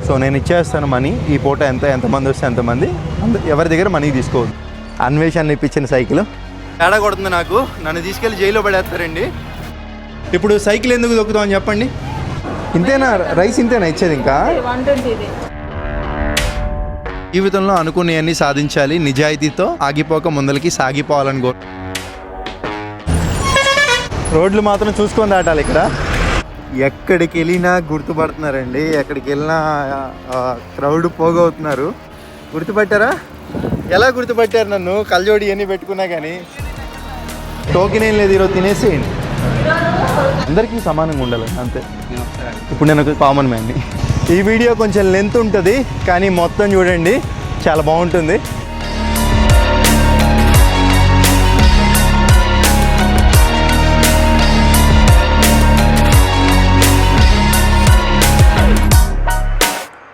So నేను ఇచ్చేస్తాను money, ఈ పూట ఎంతమంది వస్తే ఎంతమంది, ఎవరి దగ్గర మనీ తీసుకోవద్దు. అన్వేషణ ఇప్పించిన సైకిల్ తేడా కొడుతుంది నాకు, నన్ను తీసుకెళ్ళి జైల్లో పడేస్తారండి. ఇప్పుడు సైకిల్ ఎందుకు దొక్కుతామని చెప్పండి. ఇంతేనా రైస్, ఇంతేనా ఇచ్చేది? ఇంకా జీవితంలో అనుకునేవన్నీ సాధించాలి, నిజాయితీతో ఆగిపోక ముందరికి సాగిపోవాలని రోడ్లు మాత్రం చూసుకొని దాటాలి. ఇక్కడ ఎక్కడికి వెళ్ళినా గుర్తుపడుతున్నారండి, ఎక్కడికి వెళ్ళినా క్రౌడ్ పోగవుతున్నారు. గుర్తుపట్టారా? ఎలా గుర్తుపట్టారు నన్ను? కళ్ళజోడి ఇవన్నీ పెట్టుకున్నా కానీ. టోకెన్ ఏం లేదు, ఈరోజు తినేసేయండి, అందరికీ సమానంగా ఉండాలి అంతే. ఇప్పుడు నేను ఒక కామన్ మ్యాన్ని. ఈ వీడియో కొంచెం లెంత్ ఉంటుంది కానీ మొత్తం చూడండి, చాలా బాగుంటుంది.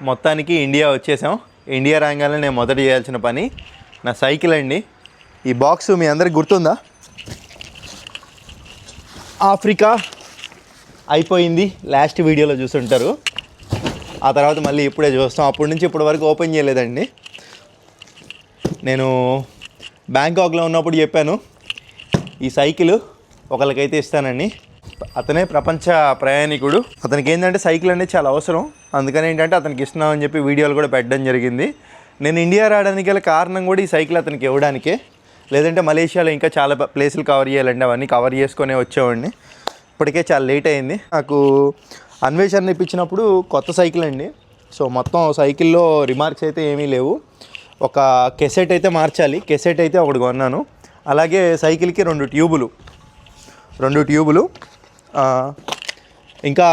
మొత్తానికి ఇండియా వచ్చేసాం. ఇండియా రాగానే నేను మొదట చేయాల్సిన పని నా సైకిల్ అండి. ఈ బాక్స్ మీ అందరికి గుర్తుందా? ఆఫ్రికా అయిపోయింది, లాస్ట్ వీడియోలో చూసుంటారు. ఆ తర్వాత మళ్ళీ ఇప్పుడే చూస్తాం. అప్పటి నుంచి ఇప్పటి వరకు ఓపెన్ చేయలేదండి. నేను బ్యాంకాక్లో ఉన్నప్పుడు చెప్పాను ఈ సైకిల్ ఒకరికైతే ఇస్తానని. అతనే ప్రపంచ ప్రయాణికుడు. అతనికి ఏంటంటే సైకిల్ అనేది చాలా అవసరం, అందుకని ఏంటంటే అతనికి ఇస్తున్నామని చెప్పి వీడియోలు కూడా పెట్టడం జరిగింది. నేను ఇండియా రావడానికి గల కారణం కూడా ఈ సైకిల్ అతనికి ఇవ్వడానికే. లేదంటే మలేషియాలో ఇంకా చాలా ప్లేసులు కవర్ చేయాలండి, అవన్నీ కవర్ చేసుకునే వచ్చేవాడిని. ఇప్పటికే చాలా లేట్ అయింది. నాకు అన్వేషణ ఇప్పించినప్పుడు కొత్త సైకిల్ అండి. సో మొత్తం సైకిల్లో రిమార్క్స్ అయితే ఏమీ లేవు. ఒక కెసెట్ అయితే మార్చాలి, కెసెట్ అయితే ఒకటి కొన్నాను. అలాగే సైకిల్కి రెండు ట్యూబులు ఇంకా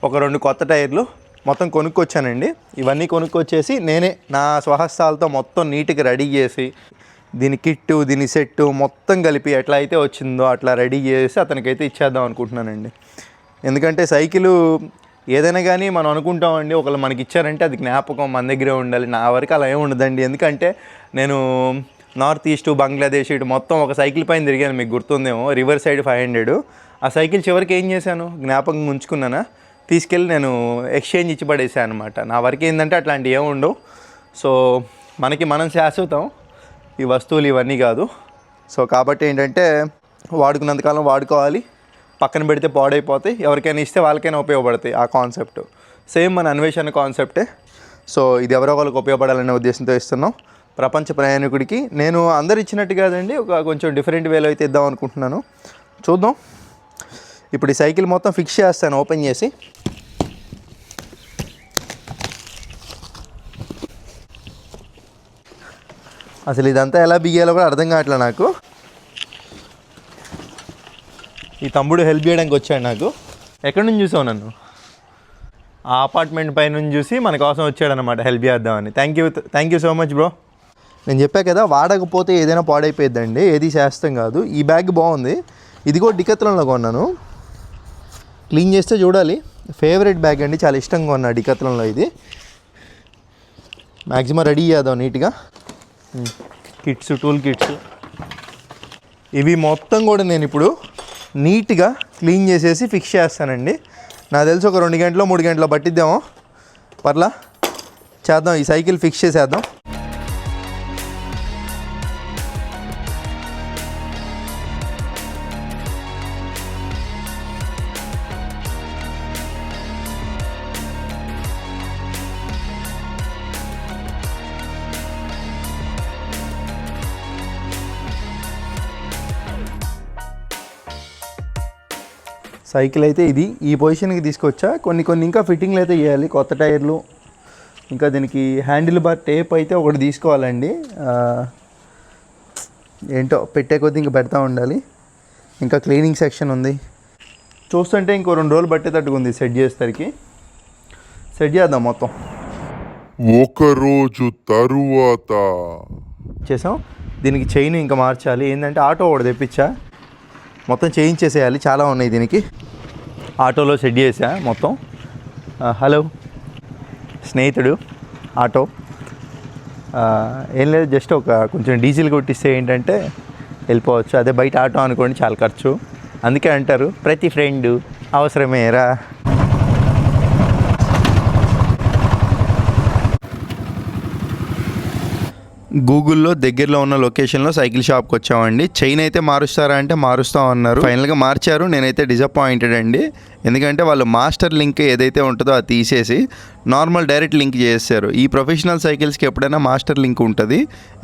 ఒక 2 కొత్త టైర్లు మొత్తం కొనుక్కొచ్చానండి. ఇవన్నీ కొనుక్కొచ్చేసి నేనే నా స్వహస్తాలతో మొత్తం నీట్గా రెడీ చేసి, దీని కిట్టు దీని సెట్టు మొత్తం కలిపి ఎట్లా అయితే వచ్చిందో అట్లా రెడీ చేసి అతనికైతే ఇచ్చేద్దాం అనుకుంటున్నానండి. ఎందుకంటే సైకిలు ఏదైనా కానీ మనం అనుకుంటామండి, ఒకళ్ళు మనకి ఇచ్చారంటే అది జ్ఞాపకం మన దగ్గరే ఉండాలి. నా వరకు అలా ఏమి ఉండదండి. ఎందుకంటే నేను నార్త్ ఈస్ట్ బంగ్లాదేశ్ ఇటు మొత్తం ఒక సైకిల్ పైన తిరిగాను, మీకు గుర్తుందేమో, రివర్ సైడ్ 500. ఆ సైకిల్ చివరికి ఏం చేశాను, జ్ఞాపకం ఉంచుకున్నానా, తీసుకెళ్ళి నేను ఎక్స్చేంజ్ ఇచ్చి పడేసాను అనమాట. నా వరకు ఏంటంటే అట్లాంటివి ఏమి ఉండవు. సో మనకి మనం శాశ్వతం, ఈ వస్తువులు ఇవన్నీ కాదు. సో కాబట్టి ఏంటంటే వాడుకున్నంతకాలం వాడుకోవాలి, పక్కన పెడితే పాడైపోతాయి, ఎవరికైనా ఇస్తే వాళ్ళకైనా ఉపయోగపడతాయి. ఆ కాన్సెప్ట్ సేమ్ మన అన్వేషణ కాన్సెప్టే. సో ఇది ఎవరో వాళ్ళకి ఉపయోగపడాలనే ఉద్దేశంతో ఇస్తున్నాం. ప్రపంచ ప్రయాణికుడికి నేను అందరు ఇచ్చినట్టు కాదండి, ఒక కొంచెం డిఫరెంట్ వేలో అయితే ఇద్దాం అనుకుంటున్నాను. చూద్దాం. ఇప్పుడు ఈ సైకిల్ మొత్తం ఫిక్స్ చేస్తాను ఓపెన్ చేసి. అసలు ఇదంతా ఎలా బియ్యాలో కూడా అర్థం కావట్లేదు నాకు. ఈ తమ్ముడు హెల్ప్ చేయడానికి వచ్చాడు నాకు. ఎక్కడి నుంచి చూసావు నన్ను? ఆ అపార్ట్మెంట్ పై నుంచి చూసి మన కోసం వచ్చాడనమాట హెల్ప్ చేద్దామని. Thank you so much bro. నేను చెప్పా కదా, వాడకపోతే ఏదైనా పాడైపోయిద్దండి, ఏది శాస్త్రం కాదు. ఈ బ్యాగ్ బాగుంది, ఇది కూడా డికత్లాన్లో కొన్నాను. క్లీన్ చేస్తే చూడాలి. ఫేవరెట్ బ్యాగ్ అండి, చాలా ఇష్టంగా ఉన్నా డికత్లాన్లో. ఇది మ్యాక్సిమం రెడీ చేద్దాం నీట్గా. కిట్స్, టూల్ కిట్స్ ఇవి మొత్తం కూడా నేను ఇప్పుడు నీట్గా క్లీన్ చేసేసి ఫిక్స్ చేస్తానండి. నాకు తెలిసి ఒక 2 గంటలో 3 గంటలో పట్టిద్దామో, పర్లా చేద్దాం. ఈ సైకిల్ ఫిక్స్ చేసేద్దాం. సైకిల్ అయితే ఇది ఈ పొజిషన్కి తీసుకొచ్చా. కొన్ని ఇంకా ఫిట్టింగ్లు అయితే చేయాలి, కొత్త టైర్లు. ఇంకా దీనికి హ్యాండిల్ బార్ టేప్ అయితే ఒకటి తీసుకోవాలండి. ఏంటో పెట్టే కొద్దీ ఇంకా పెడతా ఉండాలి. ఇంకా క్లీనింగ్ సెక్షన్ ఉంది. చూస్తుంటే ఇంకో 2 రోజులు పట్టేటట్టుగా ఉంది సెట్ చేసేసరికి. సెట్ చేద్దాం మొత్తం. ఒక రోజు తరువాత చేసాం. దీనికి చైన్ ఇంకా మార్చాలి. ఏంటంటే ఆటో ఒకటి తెప్పించా, మొత్తం చేయించేసేయాలి. చాలా ఉన్నాయి దీనికి. ఆటోలో సెట్ చేసా మొత్తం. హలో స్నేహితుడు ఆటో. ఏం లేదు, జస్ట్ ఒక కొంచెం డీజిల్ కొట్టిస్తే ఏంటంటే వెళ్ళిపోవచ్చు. అదే బయట ఆటో అనుకోండి చాలా ఖర్చు. అందుకే అంటారు ప్రతి ఫ్రెండ్ అవసరమేరా. గూగుల్లో దగ్గరలో ఉన్న లొకేషన్లో సైకిల్ షాప్కి వచ్చామండి. చైన్ అయితే మారుస్తారా అంటే మారుస్తాం అన్నారు. ఫైనల్గా మార్చారు. నేనైతే డిసప్పాయింటెడ్ అండి. ఎందుకంటే వాళ్ళు మాస్టర్ లింక్ ఏదైతే ఉంటుందో అది తీసేసి నార్మల్ డైరెక్ట్ లింక్ చేస్తారు. ఈ ప్రొఫెషనల్ సైకిల్స్కి ఎప్పుడైనా మాస్టర్ లింక్ ఉంటుంది.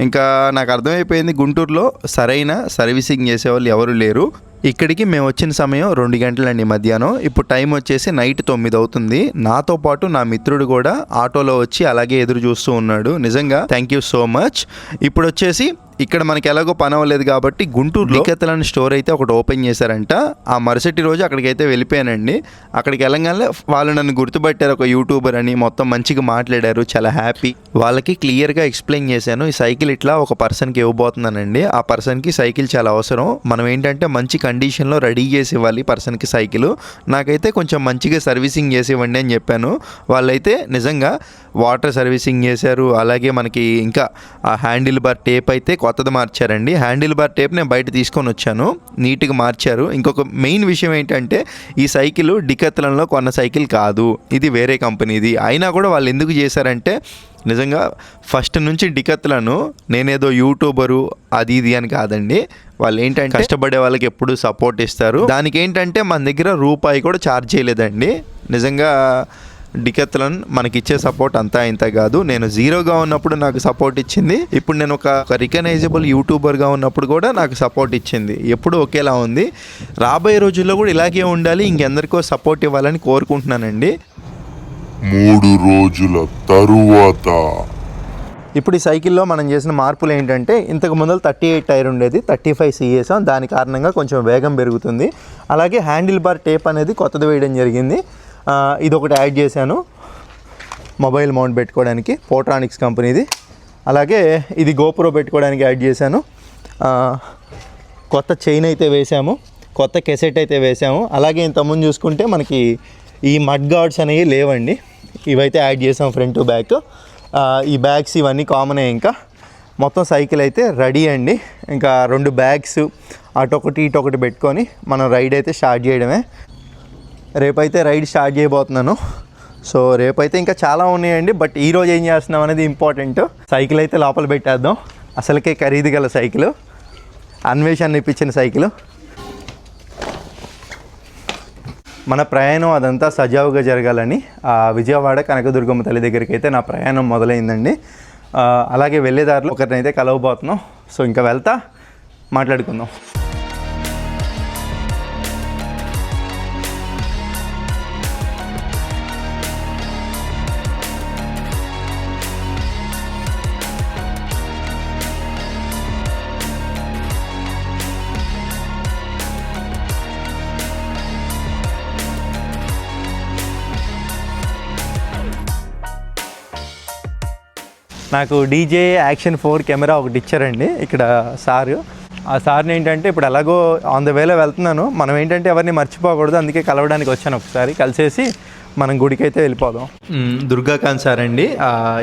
ఇంకా నాకు అర్థమైపోయింది, గుంటూరులో సరైన సర్వీసింగ్ చేసేవాళ్ళు ఎవరు లేరు. ఇక్కడికి మేము వచ్చిన సమయం 2 గంటలండి మధ్యాహ్నం. ఇప్పుడు టైం వచ్చేసి నైట్ 9 అవుతుంది. నాతో పాటు నా మిత్రుడు కూడా ఆటోలో వచ్చి అలాగే ఎదురు చూస్తూ ఉన్నాడు. నిజంగా థ్యాంక్ యూ సో మచ్. ఇప్పుడు వచ్చేసి ఇక్కడ మనకి ఎలాగో పని అవ్వలేదు కాబట్టి గుంటూరులో డికెథలాన్ స్టోర్ అయితే ఒకటి ఓపెన్ చేశారంట. ఆ మరుసటి రోజు అక్కడికైతే వెళ్ళిపోయానండి. అక్కడికి వెళ్ళగానే వాళ్ళు నన్ను గుర్తుపట్టారు, ఒక యూట్యూబర్ అని. మొత్తం మంచిగా మాట్లాడారు, చాలా హ్యాపీ. వాళ్ళకి క్లియర్గా ఎక్స్ప్లెయిన్ చేశాను, ఈ సైకిల్ ఇట్లా ఒక పర్సన్కి ఇవ్వబోతున్నానండి. ఆ పర్సన్కి సైకిల్ చాలా అవసరం. మనం ఏంటంటే మంచి కండిషన్లో రెడీ చేసి ఇవ్వాలి పర్సన్కి సైకిల్. నాకైతే కొంచెం మంచిగా సర్వీసింగ్ చేసి ఇవ్వండి అని చెప్పాను. వాళ్ళైతే నిజంగా వాటర్ సర్వీసింగ్ చేశారు. అలాగే మనకి ఇంకా ఆ హ్యాండిల్ బార్ టేప్ అయితే కొత్తది మార్చారండి. హ్యాండిల్ బార్ టేప్ నేను బయట తీసుకొని వచ్చాను, నీట్గా మార్చారు. ఇంకొక మెయిన్ విషయం ఏంటంటే ఈ సైకిల్ డికెథలాన్లో కొన్న సైకిల్ కాదు, ఇది వేరే కంపెనీది. అయినా కూడా వాళ్ళు ఎందుకు చేశారంటే నిజంగా ఫస్ట్ నుంచి డికెథలాన్ నేనేదో యూట్యూబరు అది ఇది అని కాదండి. వాళ్ళు ఏంటంటే కష్టపడే వాళ్ళకి ఎప్పుడు సపోర్ట్ ఇస్తారు. దానికి ఏంటంటే మన దగ్గర రూపాయి కూడా ఛార్జ్ చేయలేదండి. నిజంగా డికెథలాన్ మనకిచ్చే సపోర్ట్ అంతా ఇంత కాదు. నేను జీరోగా ఉన్నప్పుడు నాకు సపోర్ట్ ఇచ్చింది. ఇప్పుడు నేను ఒక రికగ్నైజబుల్ యూట్యూబర్గా ఉన్నప్పుడు కూడా నాకు సపోర్ట్ ఇచ్చింది. ఎప్పుడు ఒకేలా ఉంది. రాబోయే రోజుల్లో కూడా ఇలాగే ఉండాలి, ఇంకెందరికో సపోర్ట్ ఇవ్వాలని కోరుకుంటున్నానండి. 3 రోజుల తరువాత ఇప్పుడు ఈ సైకిల్లో మనం చేసిన మార్పులు ఏంటంటే ఇంతకు ముందు 38 టైర్ ఉండేది, 35 చేసాం. దాని కారణంగా కొంచెం వేగం పెరుగుతుంది. అలాగే హ్యాండిల్ బార్ టేప్ అనేది కొత్తది వేయడం జరిగింది. ఇది ఒకటి యాడ్ చేశాను మొబైల్ మౌంట్ పెట్టుకోవడానికి, పోట్రానిక్స్ కంపెనీది. అలాగే ఇది గోప్రో పెట్టుకోవడానికి యాడ్ చేశాను. కొత్త చైన్ అయితే వేసాము, కొత్త కెసెట్ అయితే వేసాము. అలాగే ఇంతకుముందు చూసుకుంటే మనకి ఈ మడ్ గార్డ్స్ అనేవి లేవండి, ఇవైతే యాడ్ చేసాం ఫ్రంట్ టు బ్యాక్. ఈ బ్యాగ్స్ ఇవన్నీ కామనే. ఇంకా మొత్తం సైకిల్ అయితే రెడీ అండి. ఇంకా 2 బ్యాగ్స్ అటొకటి ఇటొకటి పెట్టుకొని మనం రైడ్ అయితే స్టార్ట్ చేయడమే. రేపైతే రైడ్ స్టార్ట్ చేయబోతున్నాను. సో రేపైతే ఇంకా చాలా ఉన్నాయండి, బట్ ఈరోజు ఏం చేస్తున్నాం అనేది ఇంపార్టెంట్. సైకిల్ అయితే లోపల పెట్టేద్దాం. అసలుకే ఖరీదు గల సైకిల్, అన్వేషణ ఇప్పించిన సైకిల్. మన ప్రయాణం అదంతా సజావుగా జరగాలని విజయవాడ కనకదుర్గమ్మ తల్లి దగ్గరికి అయితే నా ప్రయాణం మొదలైందండి. అలాగే వెళ్ళేదారిలో ఒకరినైతే కలవబోతున్నాం. సో ఇంకా వెళ్తా మాట్లాడుకుందాం. నాకు డీజే యాక్షన్ 4 కెమెరా ఒకటి ఇచ్చారండి ఇక్కడ సారు. ఆ సార్ని ఏంటంటే ఇప్పుడు ఎలాగో ఆన్ ద వేలో వెళ్తున్నాను, మనం ఏంటంటే ఎవరిని మర్చిపోకూడదు, అందుకే కలవడానికి వచ్చాను. ఒకసారి కలిసేసి మనం గుడికి అయితే వెళ్ళిపోదాం. దుర్గాకాంత్ సార్ అండి,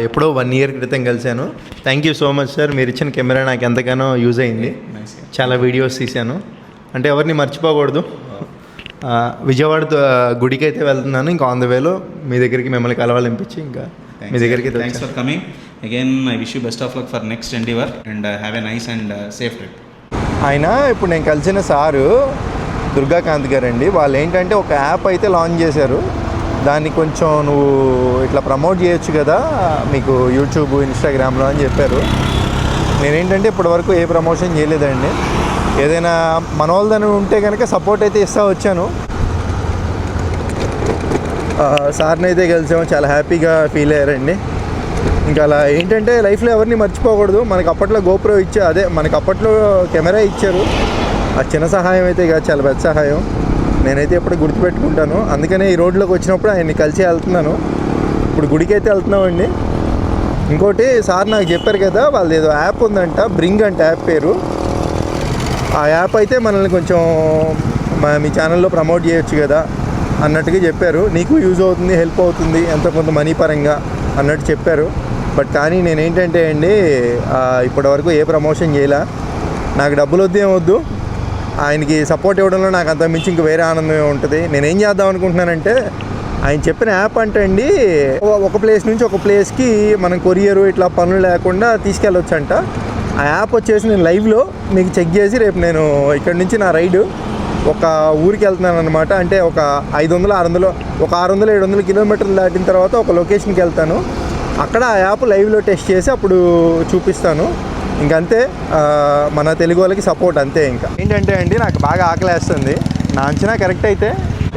ఎప్పుడో 1 ఇయర్ క్రితం కలిశాను. Thank you so much sir, మీరు ఇచ్చిన కెమెరా నాకు ఎంతగానో యూజ్ అయింది. చాలా వీడియోస్ తీశాను, అంటే ఎవరిని మర్చిపోకూడదు. విజయవాడ గుడికి అయితే వెళ్తున్నాను. ఇంకా ఆన్ ద వేలో మీ దగ్గరికి మిమ్మల్ని కలవాలనిపించి ఇంకా మీ దగ్గరికి. Thanks for coming again. I wish you best of luck for next Endeavour and have a nice and safe trip. ఆయన ఇప్పుడు నేను కలిసిన సారు దుర్గాకాంత్ గారు అండి. వాళ్ళు ఏంటంటే ఒక యాప్ అయితే లాంచ్ చేశారు. దాన్ని కొంచెం నువ్వు ఇట్లా ప్రమోట్ చేయొచ్చు కదా మీకు యూట్యూబ్ ఇన్స్టాగ్రామ్లో అని చెప్పారు. నేనేంటంటే ఇప్పటివరకు ఏ ప్రమోషన్ చేయలేదండి. ఏదైనా మన వాళ్ళదని ఉంటే కనుక సపోర్ట్ అయితే ఇస్తా వచ్చాను. సార్ని అయితే కలిసాము, చాలా హ్యాపీగా ఫీల్ అయ్యారండి. ఇంకా అలా ఏంటంటే లైఫ్లో ఎవరిని మర్చిపోకూడదు. మనకు అప్పట్లో గోప్రో మనకు అప్పట్లో కెమెరా ఇచ్చారు. ఆ చిన్న సహాయం అయితే కాదు, చాలా పెద్ద సహాయం. నేనైతే ఎప్పుడు గుర్తుపెట్టుకుంటాను. అందుకనే ఈ రోడ్లోకి వచ్చినప్పుడు ఆయన్ని కలిసి వెళ్తున్నాను. ఇప్పుడు గుడికి అయితే వెళ్తున్నామండి. ఇంకోటి సార్ నాకు చెప్పారు కదా, వాళ్ళది ఏదో యాప్ ఉందంట, బ్రింగ్ అంట యాప్ పేరు. ఆ యాప్ అయితే మనల్ని కొంచెం మీ ఛానల్లో ప్రమోట్ చేయొచ్చు కదా అన్నట్టుగా చెప్పారు. నీకు యూజ్ అవుతుంది, హెల్ప్ అవుతుంది ఎంతో కొంత మనీ పరంగా అన్నట్టు చెప్పారు. బట్ కానీ నేనేంటంటే అండి ఇప్పటివరకు ఏ ప్రమోషన్ చేయలే. నాకు డబ్బులు వద్దు, ఏమొద్దు, ఆయనకి సపోర్ట్ ఇవ్వడంలో నాకు అంత మించి ఇంక వేరే ఆనందమే ఉంటుంది. నేనేం చేద్దాం అనుకుంటున్నానంటే ఆయన చెప్పిన యాప్ అంటే అండి ఒక ప్లేస్ నుంచి ఒక ప్లేస్కి మనం కొరియరు ఇట్లా పనులు లేకుండా తీసుకెళ్ళొచ్చంట. ఆ యాప్ వచ్చేసి నేను లైవ్లో మీకు చెక్ చేసి రేపు నేను ఇక్కడ నుంచి నా రైడు ఒక ఊరికి వెళ్తున్నాను అనమాట. అంటే ఒక 500-600 ఒక 600-700 కిలోమీటర్లు దాటిన తర్వాత ఒక లొకేషన్కి వెళ్తాను. అక్కడ ఆ యాప్ లైవ్లో టెస్ట్ చేసి అప్పుడు చూపిస్తాను. ఇంకంతే, మన తెలుగు వాళ్ళకి సపోర్ట్ అంతే. ఇంకా ఏంటంటే అండి నాకు బాగా ఆకలేస్తుంది. నా అంచనా కరెక్ట్ అయితే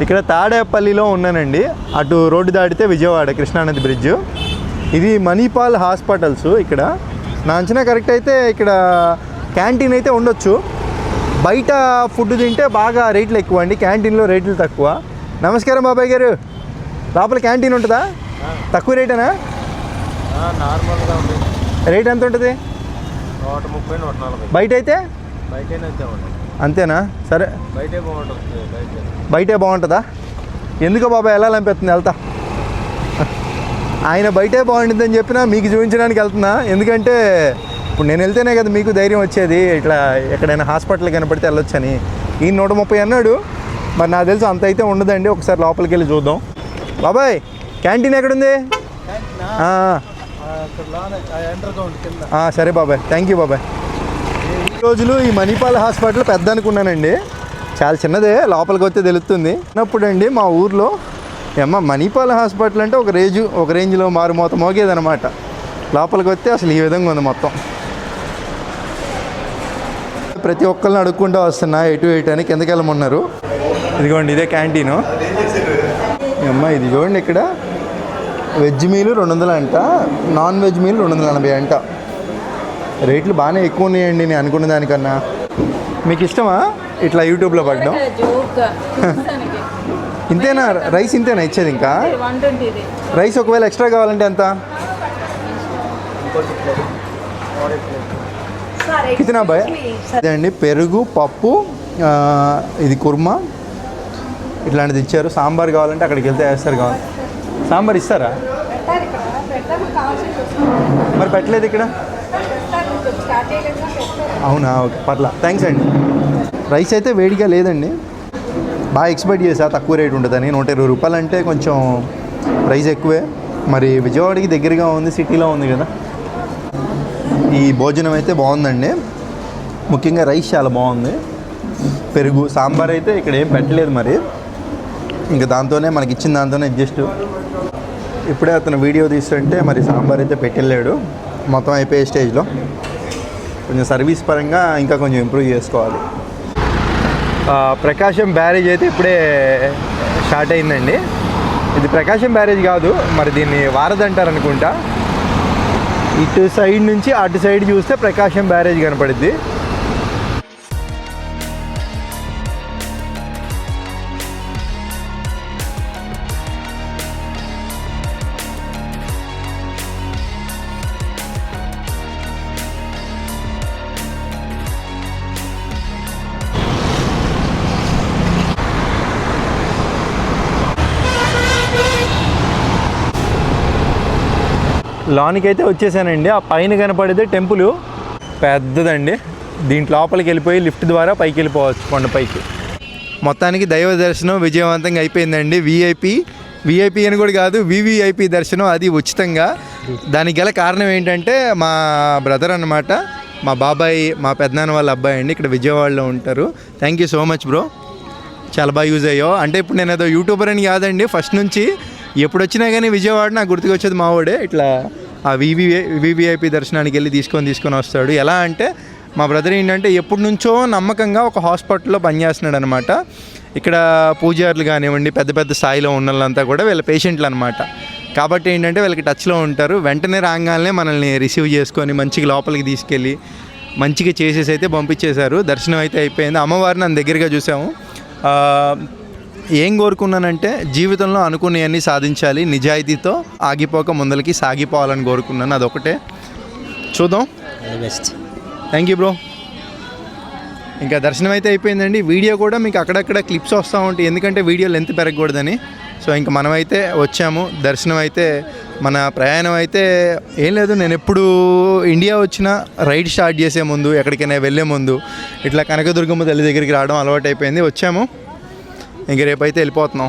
ఇక్కడ తాడేపల్లిలో ఉన్నానండి. అటు రోడ్డు దాటితే విజయవాడ కృష్ణానది బ్రిడ్జ్. ఇది మణిపాల్ హాస్పిటల్స్. ఇక్కడ నా అంచనా కరెక్ట్ అయితే ఇక్కడ క్యాంటీన్ అయితే ఉండొచ్చు. బయట ఫుడ్ తింటే బాగా రేట్లు ఎక్కువ అండి, క్యాంటీన్లో రేట్లు తక్కువ. నమస్కారం బాబాయ్ గారు, లోపల క్యాంటీన్ ఉంటుందా? తక్కువ రేటేనా? నార్మల్గా ఉంది. రేట్ ఎంత ఉంటుంది? 130-140. బయట అయితే అంతేనా? సరే, బయటే బాగుంటుంది. బయటే బాగుంటుందా? ఎందుకో బాబాయ్ వెళ్ళాలనిపిస్తుంది, వెళ్తా. ఆయన బయటే బాగుంటుందని చెప్పినా మీకు చూపించడానికి వెళ్తున్నా. ఎందుకంటే ఇప్పుడు నేను వెళ్తేనే కదా మీకు ధైర్యం వచ్చేది, ఇట్లా ఎక్కడైనా హాస్పిటల్ కనపడితే వెళ్ళొచ్చని. ఈ 130 అన్నాడు, మరి నాకు తెలుసు అంత అయితే ఉండదండి. ఒకసారి లోపలికి వెళ్ళి చూద్దాం. బాబాయ్ క్యాంటీన్ ఎక్కడుంది? సరే బాబాయ్, థ్యాంక్ యూ బాబాయ్. ఈ రోజులు ఈ మణిపాల్ హాస్పిటల్ పెద్ద అనుకున్నానండి, చాలా చిన్నదే, లోపలికి వస్తే తెలుస్తుంది. అన్నప్పుడు అండి మా ఊర్లో మణిపాల్ హాస్పిటల్ అంటే ఒక రేంజ్లో మారుమోత మోగేదనమాట. లోపలికి వస్తే అసలు ఈ విధంగా ఉంది మొత్తం. ప్రతి ఒక్కరిని అడుక్కుంటూ వస్తున్నా ఎటు అని కిందకి వెళ్ళమన్నారు. ఇదిగోండి ఇదే క్యాంటీను. ఇది చూడండి, ఇక్కడ వెజ్ మీల్ 200 అంట, నాన్ వెజ్ మీల్ 280 అంట. రేట్లు బాగానే ఎక్కువ ఉన్నాయండి నేను అనుకున్న దానికన్నా. మీకు ఇష్టమా ఇట్లా యూట్యూబ్లో పడ్డం? ఇంతేనా? రైస్ ఇంతేనా ఇచ్చేది? ఇంకా రైస్ ఒకవేళ ఎక్స్ట్రా కావాలంటే ఎంత? కితనా బాయ్? అదే అండి, పెరుగు, పప్పు, ఇది కుర్మా ఇట్లాంటిది ఇచ్చారు. సాంబార్ కావాలంటే అక్కడికి వెళ్తే వేస్తారు. కావాలి సాంబార్ ఇస్తారా? మరి పెట్టలేదు ఇక్కడ. అవునా, ఓకే, పర్లా, థ్యాంక్స్ అండి. రైస్ అయితే వేడిగా లేదండి, బాగా ఎక్స్పెక్ట్ చేసా తక్కువ రేట్ ఉంటుందని. 120 రూపాయలు అంటే కొంచెం ప్రైస్ ఎక్కువే. మరి విజయవాడకి దగ్గరగా ఉంది, సిటీలో ఉంది కదా. ఈ భోజనం అయితే బాగుందండి, ముఖ్యంగా రైస్ చాలా బాగుంది. పెరుగు, సాంబార్ అయితే ఇక్కడ ఏం పెట్టలేదు. మరి ఇంకా దాంతోనే మనకి ఇచ్చిన దాంతోనే అడ్జస్ట్. ఇప్పుడే అతను వీడియో తీస్తుంటే మరి సాంబార్ అయితే పెట్టెళ్ళాడు. మొత్తం అయిపోయే స్టేజ్లో కొంచెం సర్వీస్ పరంగా ఇంకా కొంచెం ఇంప్రూవ్ చేసుకోవాలి. ప్రకాశం బ్యారేజ్ అయితే ఇప్పుడే స్టార్ట్ అయిందండి. ఇది ప్రకాశం బ్యారేజ్ కాదు, మరి దీన్ని వారధి అంటారు అనుకుంటా. ఇటు సైడ్ నుంచి అటు సైడ్ చూస్తే ప్రకాశం బ్యారేజ్ కనపడుద్ది. లాన్కి అయితే వచ్చేసానండి. ఆ పైన కనపడేది టెంపుల్ పెద్దదండి. దీంట్ లోపలికి వెళ్ళిపోయి లిఫ్ట్ ద్వారా పైకి వెళ్ళిపోవచ్చు కొండపైకి. మొత్తానికి దైవ దర్శనం విజయవంతంగా అయిపోయిందండి. విఐపి అని కూడా కాదు, వివిఐపి దర్శనం, అది ఉచితంగా. దానికి గల కారణం ఏంటంటే మా బ్రదర్ అన్నమాట, మా బాబాయ్, మా పెద్దనాన్న వాళ్ళ అబ్బాయి అండి, ఇక్కడ విజయవాడలో ఉంటారు. Thank you so much bro, చాలా బాగా యూజ్ అయ్యో. అంటే ఇప్పుడు నేను ఏదో యూట్యూబర్ అని కాదండి, ఫస్ట్ నుంచి ఎప్పుడు వచ్చినా కానీ విజయవాడ నాకు గుర్తుకొచ్చేది మా వాడే. ఇట్లా ఆ వివిఐపి దర్శనానికి వెళ్ళి తీసుకొని వస్తాడు. ఎలా అంటే మా బ్రదర్ ఏంటంటే ఎప్పటి నుంచో నమ్మకంగా ఒక హాస్పిటల్లో పనిచేస్తున్నాడు అనమాట. ఇక్కడ పూజారులు కానివ్వండి, పెద్ద పెద్ద స్థాయిలో ఉన్న వాళ్ళంతా కూడా వీళ్ళ పేషెంట్లు అనమాట. కాబట్టి ఏంటంటే వీళ్ళకి టచ్లో ఉంటారు. వెంటనే రాగానే మనల్ని రిసీవ్ చేసుకొని మంచిగా లోపలికి తీసుకెళ్ళి మంచిగా చేసేసి అయితే పంపించేశారు. దర్శనం అయితే అయిపోయింది. అమ్మవారిని నన్ను దగ్గరగా చూసాము. ఏం కోరుకున్నానంటే జీవితంలో అనుకునేవన్నీ సాధించాలి, నిజాయితీతో ఆగిపోక ముందరికి సాగిపోవాలని కోరుకున్నాను. అదొకటే. చూద్దాం. బెస్ట్. Thank you bro. ఇంకా దర్శనం అయితే అయిపోయిందండి. వీడియో కూడా మీకు అక్కడక్కడ క్లిప్స్ వస్తూ ఉంటాయి, ఎందుకంటే వీడియో లెంత్ పెరగకూడదని. సో ఇంకా మనమైతే వచ్చాము. దర్శనం అయితే, మన ప్రయాణం అయితే ఏం లేదు. నేను ఎప్పుడు ఇండియా వచ్చినా రైడ్ స్టార్ట్ చేసే ముందు, ఎక్కడికైనా వెళ్ళే ముందు ఇట్లా కనకదుర్గమ్మ తల్లి దగ్గరికి రావడం అలవాటు అయిపోయింది. వచ్చాము, ఇంక రేపైతే వెళ్ళిపోతున్నాం.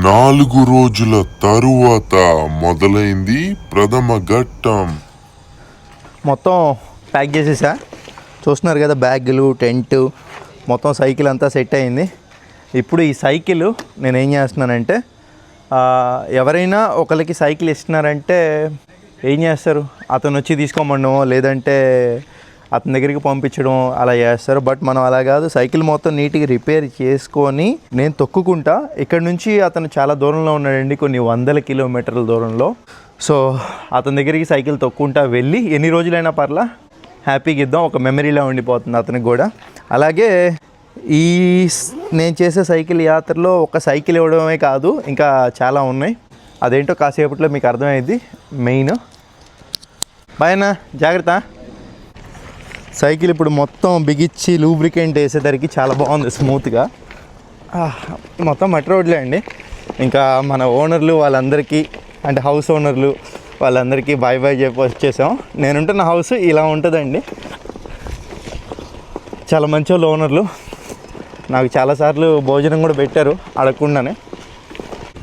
4 రోజుల తరువాత మొదలైంది ప్రథమ ఘట్టం. మొత్తం ప్యాక్ చేసేసా. చూస్తున్నారు కదా, బ్యాగులు, టెంట్, మొత్తం సైకిల్ అంతా సెట్ అయింది. ఇప్పుడు ఈ సైకిల్ నేను ఏం చేస్తున్నానంటే, ఎవరైనా ఒకరికి సైకిల్ ఇస్తున్నారంటే ఏం చేస్తారు, అతను వచ్చి తీసుకోమనడమో లేదంటే అతని దగ్గరికి పంపించడం అలా చేస్తారు. బట్ మనం అలా కాదు, సైకిల్ మొత్తం నీట్గా రిపేర్ చేసుకొని నేను తొక్కుకుంటా. ఇక్కడ నుంచి అతను చాలా దూరంలో ఉన్నాడండి, కొన్ని 100 కిలోమీటర్ల దూరంలో. సో అతని దగ్గరికి సైకిల్ తొక్కుంటా వెళ్ళి ఎన్ని రోజులైనా పర్లా హ్యాపీగా ఇద్దాం, ఒక మెమరీలా ఉండిపోతుంది అతనికి కూడా. అలాగే ఈ నేను చేసే సైకిల్ యాత్రలో ఒక సైకిల్ ఇవ్వడమే కాదు, ఇంకా చాలా ఉన్నాయి. అదేంటో కాసేపట్లో మీకు అర్థమైంది. మెయిన్ బాయనా, జాగ్రత్త. సైకిల్ ఇప్పుడు మొత్తం బిగిచ్చి లూబ్రికెంట్ వేసేసరికి చాలా బాగుంది, స్మూత్గా. మొత్తం మట్టి రోడ్లే అండి. ఇంకా మన ఓనర్లు వాళ్ళందరికీ, అంటే హౌస్ ఓనర్లు వాళ్ళందరికీ బాయ్ బాయ్ చెప్పి వచ్చేసాం. నేనుంటున్న హౌస్ ఇలా ఉంటుందండి. చాలా మంచి వాళ్ళు ఓనర్లు, నాకు చాలాసార్లు భోజనం కూడా పెట్టారు అడగకుండానే.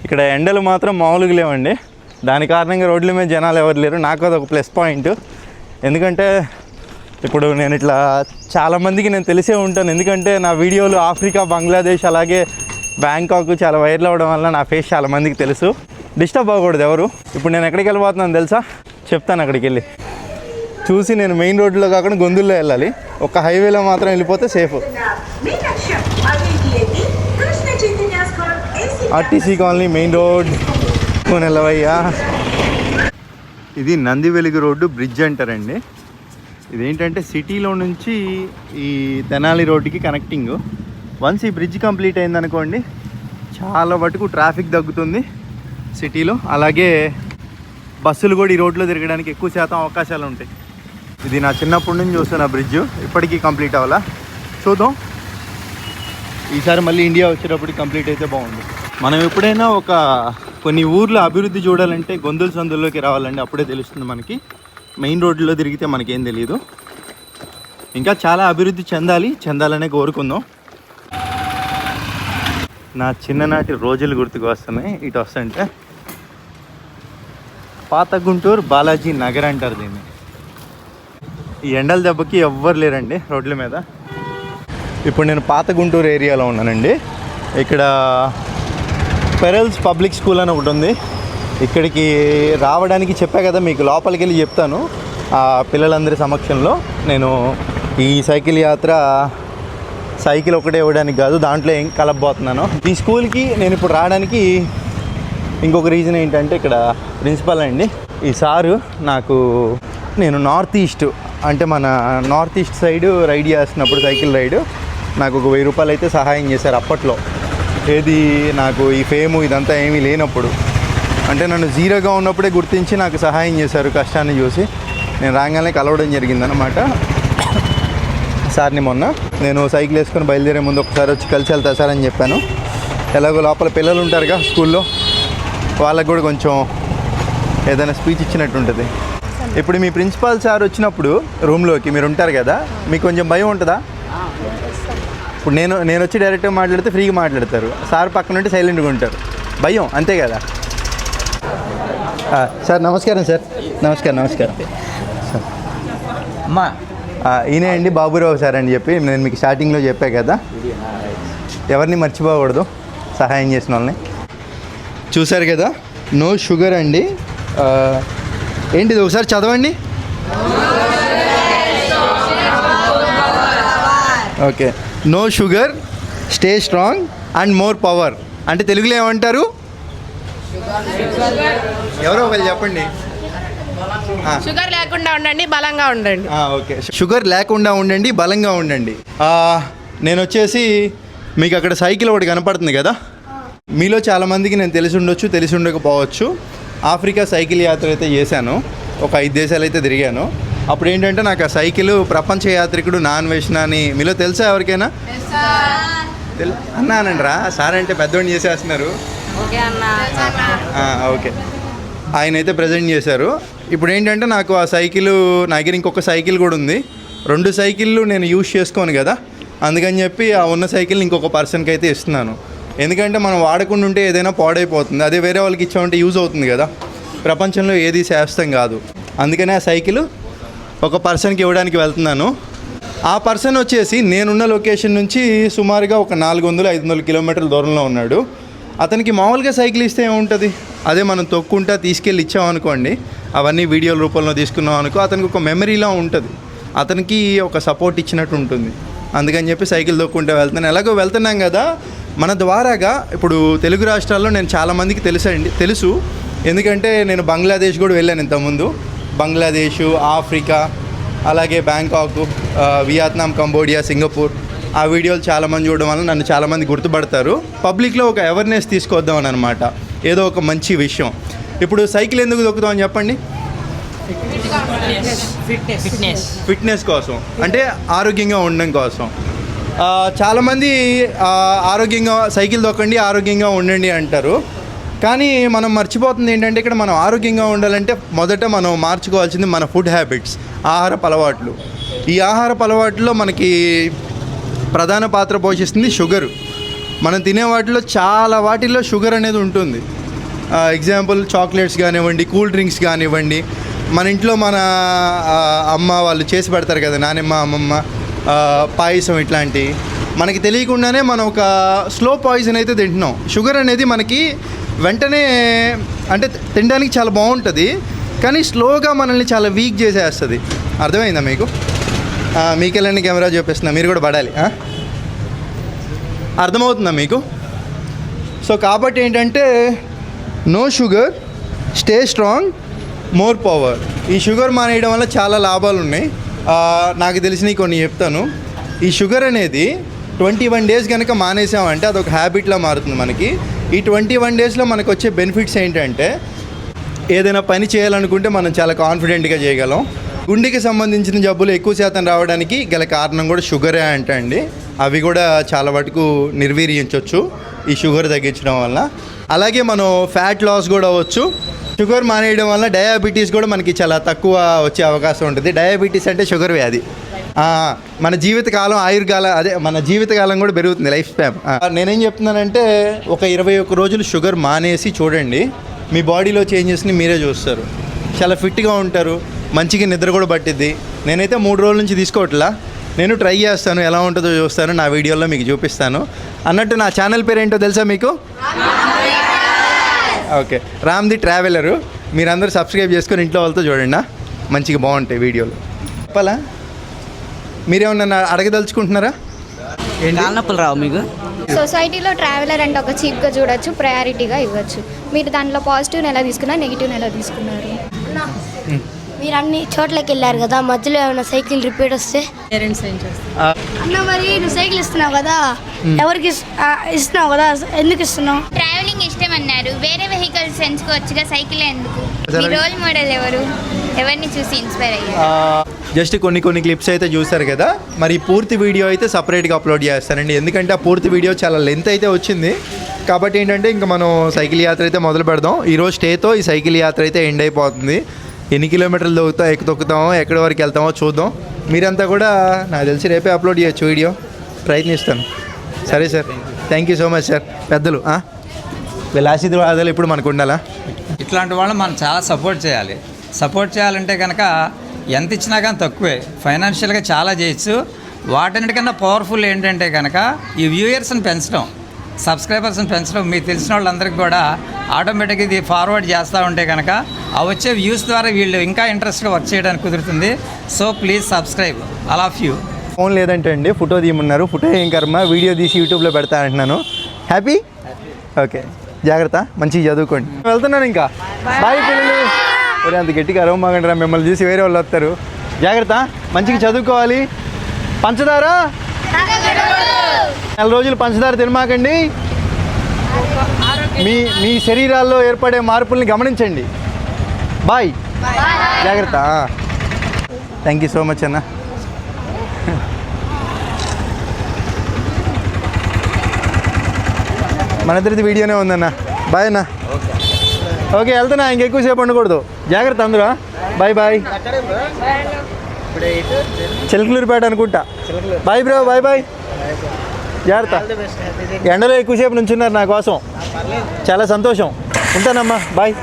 ఇక్కడ ఎండలు మాత్రం మామూలుగా లేవండి. దాని కారణంగా రోడ్ల మీద జనాలు ఎవరు లేరు. నాకు అదొక ప్లస్ పాయింట్. ఎందుకంటే ఇప్పుడు నేను ఇట్లా చాలామందికి నేను తెలిసే ఉంటాను. ఎందుకంటే నా వీడియోలు ఆఫ్రికా, బంగ్లాదేశ్, అలాగే బ్యాంకాక్ చాలా వైరల్ అవ్వడం వల్ల నా ఫేస్ చాలామందికి తెలుసు. డిస్టర్బ్ అవ్వకూడదు ఎవరు. ఇప్పుడు నేను ఎక్కడికి వెళ్ళిపోతున్నాను తెలుసా, చెప్తాను. అక్కడికి వెళ్ళి చూసి నేను మెయిన్ రోడ్లో కాకుండా గొంతుల్లో వెళ్ళాలి. ఒక హైవేలో మాత్రం వెళ్ళిపోతే safe. RTC colony main road కొనెల్లవయ్యా. ఇది నంది వెలుగు రోడ్డు బ్రిడ్జ్ అంటారండి. ఇదేంటంటే సిటీలో నుంచి ఈ తెనాలి రోడ్డుకి కనెక్టింగ్. వన్స్ ఈ బ్రిడ్జ్ కంప్లీట్ అయిందనుకోండి, చాలా మటుకు ట్రాఫిక్ తగ్గుతుంది సిటీలో. అలాగే బస్సులు కూడా ఈ రోడ్లో తిరగడానికి ఎక్కువ శాతం అవకాశాలు ఉంటాయి. ఇది నా చిన్నప్పటి నుంచి చూస్తున్న బ్రిడ్జ్, ఇప్పటికీ కంప్లీట్ అవ్వాలా. చూద్దాం, ఈసారి మళ్ళీ ఇండియా వచ్చేటప్పటికి కంప్లీట్ అయితే బాగుంది. మనం ఎప్పుడైనా కొన్ని ఊర్ల అభివృద్ధి చూడాలంటే గొంతుల సందుల్లోకి రావాలండి, అప్పుడే తెలుస్తుంది మనకి. మెయిన్ రోడ్లో తిరిగితే మనకేం తెలియదు. ఇంకా చాలా అభివృద్ధి చెందాలనే కోరుకుందాం. నా చిన్ననాటి రోజులు గుర్తుకు వస్తున్నాయి ఇటు వస్తుంటే. పాత గుంటూరు బాలాజీ నగర్ అంటారు దీన్ని. ఈ ఎండల దెబ్బకి ఎవ్వరు లేరండి రోడ్ల మీద. ఇప్పుడు నేను పాత గుంటూరు ఏరియాలో ఉన్నానండి. ఇక్కడ పెరల్స్ పబ్లిక్ స్కూల్ అని ఒకటి ఉంది. ఇక్కడికి రావడానికి చెప్పా కదా మీకు, లోపలికి వెళ్ళి చెప్తాను. ఆ పిల్లలందరి సమక్షంలో నేను ఈ సైకిల్ యాత్ర సైకిల్ ఒకటే ఇవ్వడానికి కాదు, దాంట్లో ఏం కలపబోతున్నాను. ఈ స్కూల్కి నేను ఇప్పుడు రావడానికి ఇంకొక రీజన్ ఏంటంటే, ఇక్కడ ప్రిన్సిపల్ అండి ఈ సారు నాకు, నేను నార్త్ ఈస్ట్ అంటే మన నార్త్ ఈస్ట్ సైడ్ రైడ్ చేస్తున్నప్పుడు సైకిల్ రైడ్ నాకు ఒక 1000 రూపాయలు అయితే సహాయం చేశారు అప్పట్లో. ఏది నాకు ఈ ఫేము ఇదంతా ఏమీ లేనప్పుడు, అంటే నన్ను జీరోగా ఉన్నప్పుడే గుర్తించి నాకు సహాయం చేశారు. కష్టాన్ని చూసి నేను రాగానే కలవడం జరిగిందనమాట సార్ని. మొన్న నేను సైకిల్ వేసుకొని బయలుదేరే ముందు ఒకసారి వచ్చి కలిసి వెళ్తా సార్ అని చెప్పాను. ఎలాగో లోపల పిల్లలు ఉంటారుగా స్కూల్లో, వాళ్ళకు కూడా కొంచెం ఏదైనా స్పీచ్ ఇచ్చినట్టు ఉంటుంది. ఇప్పుడు మీ ప్రిన్సిపాల్ సార్ వచ్చినప్పుడు రూమ్లోకి మీరు ఉంటారు కదా, మీకు కొంచెం భయం ఉంటుందా? ఇప్పుడు నేను వచ్చి డైరెక్ట్గా మాట్లాడితే ఫ్రీగా మాట్లాడతారు, సార్ పక్కన ఉంటే సైలెంట్గా ఉంటారు. భయం అంతే కదా సార్. నమస్కారం సార్. నమస్కారం సార్. అమ్మా, ఈయనే అండి బాబురావు సార్ అని చెప్పి నేను మీకు స్టార్టింగ్లో చెప్పా కదా, ఎవరిని మర్చిపోకూడదు సహాయం చేసిన వాళ్ళని. చూసారు కదా, నో షుగర్ అండి. ఏంటిది ఒకసారి చదవండి. Okay, no sugar, stay strong and more power. అంటే తెలుగులో ఏమంటారు? ఎవరో ఒకరు చెప్పండి. షుగర్ లేకుండా ఉండండి, బలంగా ఉండండి. ఓకే, షుగర్ లేకుండా ఉండండి, బలంగా ఉండండి. నేను వచ్చేసి మీకు అక్కడ సైకిల్ ఒకటి కనపడుతుంది కదా, మీలో చాలామందికి నేను తెలిసి ఉండొచ్చు, తెలిసి ఉండకపోవచ్చు. ఆఫ్రికా సైకిల్ యాత్ర అయితే చేశాను, ఒక 5 దేశాలు అయితే తిరిగాను. అప్పుడు ఏంటంటే నాకు ఆ సైకిల్ ప్రపంచ యాత్రికుడు నాన్వేషణ అని మీలో తెలుసా ఎవరికైనా? అన్నానండి రా సార్ అంటే పెద్దవాడిని చేసేస్తున్నారు. ఓకే, ఆయన అయితే ప్రజెంట్ చేశారు. ఇప్పుడు ఏంటంటే నాకు ఆ సైకిల్, నా దగ్గర ఇంకొక సైకిల్ కూడా ఉంది. 2 సైకిళ్ళు నేను యూజ్ చేసుకోను కదా, అందుకని చెప్పి ఆ ఉన్న సైకిల్ని ఇంకొక పర్సన్కి అయితే ఇస్తున్నాను. ఎందుకంటే మనం వాడకుండా ఉంటే ఏదైనా పాడైపోతుంది, అదే వేరే వాళ్ళకి ఇచ్చామంటే యూజ్ అవుతుంది కదా. ప్రపంచంలో ఏది శాశ్వతం కాదు. అందుకనే ఆ సైకిల్ ఒక పర్సన్కి ఇవ్వడానికి వెళ్తున్నాను. ఆ పర్సన్ వచ్చేసి నేనున్న లొకేషన్ నుంచి సుమారుగా ఒక 400-500 కిలోమీటర్ల దూరంలో ఉన్నాడు. అతనికి మామూలుగా సైకిల్ ఇస్తే ఏముంటుంది, అదే మనం తొక్కుంటా తీసుకెళ్ళి ఇచ్చామనుకోండి, అవన్నీ వీడియోల రూపంలో తీసుకున్నాం అనుకో, అతనికి ఒక మెమరీలా ఉంటుంది, అతనికి ఒక సపోర్ట్ ఇచ్చినట్టు ఉంటుంది. అందుకని చెప్పి సైకిల్ తొక్కుంటూ వెళ్తున్నాను. ఎలాగో వెళ్తున్నాం కదా, మన ద్వారాగా ఇప్పుడు తెలుగు రాష్ట్రాల్లో నేను చాలామందికి తెలుసు. ఎందుకంటే నేను బంగ్లాదేశ్ కూడా వెళ్ళాను ఇంతకుముందు. బంగ్లాదేశ్, ఆఫ్రికా, అలాగే బ్యాంకాక్, వియత్నాం, కంబోడియా, సింగపూర్. ఆ వీడియోలు చాలామంది చూడడం వల్ల నన్ను చాలామంది గుర్తుపడతారు. పబ్లిక్లో ఒక అవేర్నెస్ తీసుకొద్దామని అనమాట, ఏదో ఒక మంచి విషయం. ఇప్పుడు సైకిల్ ఎందుకు దొక్కుతామని చెప్పండి? ఫిట్నెస్ కోసం, అంటే ఆరోగ్యంగా ఉండడం కోసం. చాలామంది ఆరోగ్యంగా సైకిల్ దొక్కండి, ఆరోగ్యంగా ఉండండి అంటారు. కానీ మనం మర్చిపోతుంది ఏంటంటే, ఇక్కడ మనం ఆరోగ్యంగా ఉండాలంటే మొదట మనం మార్చుకోవాల్సింది మన ఫుడ్ హ్యాబిట్స్, ఆహారపు అలవాట్లు. ఈ ఆహారపు అలవాట్లో మనకి ప్రధాన పాత్ర పోషిస్తుంది షుగరు. మనం తినే వాటిలో చాలా వాటిల్లో షుగర్ అనేది ఉంటుంది. ఎగ్జాంపుల్ చాక్లెట్స్ కానివ్వండి, కూల్ డ్రింక్స్ కానివ్వండి, మన ఇంట్లో మన అమ్మ వాళ్ళు చేసి పెడతారు కదా, నానమ్మ, అమ్మమ్మ, పాయసం, ఇట్లాంటివి మనకి తెలియకుండానే మనం ఒక స్లో పాయిజన్ అయితే తింటున్నాం. షుగర్ అనేది మనకి వెంటనే అంటే తినడానికి చాలా బాగుంటుంది, కానీ స్లోగా మనల్ని చాలా వీక్ చేసేస్తుంది. అర్థమైందా మీకు? మీకెళ్ళండి, కెమెరా చూపిస్తున్నా, మీరు కూడా పడాలి. అర్థమవుతుందా మీకు? సో కాబట్టి ఏంటంటే, no sugar, stay strong, more power. ఈ షుగర్ మానేయడం వల్ల చాలా లాభాలు ఉన్నాయి. నాకు తెలిసినవి కొన్ని చెప్తాను. ఈ షుగర్ అనేది 21 డేస్ కనుక మానేసామంటే అదొక హ్యాబిట్లా మారుతుంది మనకి. ఈ 21 డేస్లో మనకు వచ్చే బెనిఫిట్స్ ఏంటంటే, ఏదైనా పని చేయాలనుకుంటే మనం చాలా కాన్ఫిడెంట్గా చేయగలం. గుండెకి సంబంధించిన జబ్బులు ఎక్కువ శాతం రావడానికి గల కారణం కూడా షుగరే అండి. అవి కూడా చాలా వరకు నిర్వీర్యించవచ్చు ఈ షుగర్ తగ్గించడం వల్ల. అలాగే మనం ఫ్యాట్ లాస్ కూడా అవ్వచ్చు. షుగర్ మానేయడం వల్ల డయాబెటీస్ కూడా మనకి చాలా తక్కువ వచ్చే అవకాశం ఉంటుంది. డయాబెటీస్ అంటే షుగర్ వ్యాధి. మన జీవితకాలం, మన జీవితకాలం కూడా పెరుగుతుంది, లైఫ్ స్పాన్. నేనేం చెప్తున్నానంటే, ఒక 21 రోజులు షుగర్ మానేసి చూడండి, మీ బాడీలో చేంజెస్ని మీరే చూస్తారు. చాలా ఫిట్గా ఉంటారు, మంచిగా నిద్ర కూడా పట్టిద్ది. నేనైతే 3 రోజుల నుంచి తీసుకోవట్లా, నేను ట్రై చేస్తాను, ఎలా ఉంటుందో చూస్తాను, నా వీడియోలో మీకు చూపిస్తాను. అన్నట్టు నా ఛానల్ పేరు ఏంటో తెలుసా మీకు? Okay, Ram the traveller. మీరందరూ సబ్స్క్రైబ్ చేసుకొని ఇంట్లో వాళ్ళతో చూడండి, మంచిగా బాగుంటాయి వీడియోలు. చెప్పాలా? మీరేమన్నా అడగదలుచుకుంటున్నారా? నొప్పులు రావు మీకు? సొసైటీలో ట్రావెలర్ అంటే ఒక చీప్గా చూడొచ్చు, ప్రయారిటీగా ఇవ్వచ్చు. మీరు దాంట్లో పాజిటివ్ని ఎలా తీసుకున్నారు, నెగిటివ్ని ఎలా తీసుకున్నారు? మీరు అన్ని చోట్లకి వెళ్ళారు కదా, మధ్యలో ఏమైనా సైకిల్ రిపేర్ వస్తే పేరెంట్స్ ఏం చేస్తారు? అన్న, మరి నువ్వు సైకిల్ ఇస్తున్నావు కదా, ఎవరికి ఇస్తున్నావు కదా, ఎందుకు ఇస్తున్నావు? ట్రావెలింగ్ ఇష్టం అన్నారు, వేరే వెహికల్స్ ఎంచుకోవచ్చుగా, సైకిల్ ఎందుకు? మీ రోల్ మోడల్ ఎవరు? ఎవరిని చూసి ఇన్స్పైర్ అయ్యారు? జస్ట్ కొన్ని క్లిప్స్ అయితే చూస్తారు కదా, మరి పూర్తి వీడియో అయితే సపరేట్గా అప్లోడ్ చేస్తానండి. ఎందుకంటే ఆ పూర్తి వీడియో చాలా లెంత్ అయితే వచ్చింది. కాబట్టి ఏంటంటే, ఇంకా మనం సైకిల్ యాత్ర అయితే మొదలు పెడదాం. ఈరోజు స్టేతో ఈ సైకిల్ యాత్ర అయితే ఎండ్ అయిపోతుంది. ఎన్ని కిలోమీటర్లు తొక్కుతామో, ఎక్కడి వరకు వెళ్తామో చూద్దాం. మీరంతా కూడా నాకు తెలిసి రేపే అప్లోడ్ చేయొచ్చు వీడియో, ప్రయత్నిస్తాను. సరే sir, thank you so much sir. పెద్దలు వీళ్ళ ఆశీర్వాదాలు ఇప్పుడు మనకు ఉండాలా? ఇట్లాంటి వాళ్ళని మనం చాలా సపోర్ట్ చేయాలి. సపోర్ట్ చేయాలంటే కనుక ఎంత ఇచ్చినా కానీ తక్కువే. ఫైనాన్షియల్గా చాలా చేయొచ్చు. వాటన్నిటికన్నా పవర్ఫుల్ ఏంటంటే కనుక ఈ వ్యూయర్స్ని పెంచడం, సబ్స్క్రైబర్స్ని పెంచడం. మీకు తెలిసిన వాళ్ళందరికీ కూడా ఆటోమేటిక్గా ఇది ఫార్వర్డ్ చేస్తూ ఉంటే కనుక ఆ వచ్చే వ్యూస్ ద్వారా వీళ్ళు ఇంకా ఇంట్రెస్ట్గా వర్క్ చేయడానికి కుదురుతుంది. So please subscribe, all of you. Phone లేదంటే అండి, ఫోటో తీయమన్నారు. ఫోటో ఏం కర్మ, వీడియో తీసి యూట్యూబ్లో పెడతా అంటున్నాను. హ్యాపీ? ఓకే, జాగ్రత్త, మంచిగా చదువుకోండి. వెళ్తున్నాను ఇంకా. బాయ్ పిల్లలు. ఒరే, అంత గట్టిగా అరవమాగండి రా, మిమ్మల్ని చూసి వేరే వాళ్ళు వస్తారు. జాగ్రత్త, మంచిగా చదువుకోవాలి. పంచదార 4 రోజులు పంచదార తినమాకండి. మీ శరీరాల్లో ఏర్పడే మార్పుల్ని గమనించండి. బాయ్, జాగ్రత్త. థ్యాంక్ యూ సో మచ్ అన్న. మన ఇద్దరిది వీడియోనే ఉందన్న. బాయ్ అన్న. ఓకే, వెళ్తున్నా, ఇంకెక్కువసేపు ఉండకూడదు. జాగ్రత్త అందరూ. Bye bye. చిలకలూరుపేట అనుకుంటా. Bye bro, bye bye. జాగ్రత్త. ఎండలో ఎక్కువసేపు నుంచున్నారు నా కోసం, చాలా సంతోషం. ఉంటానమ్మా, బాయ్.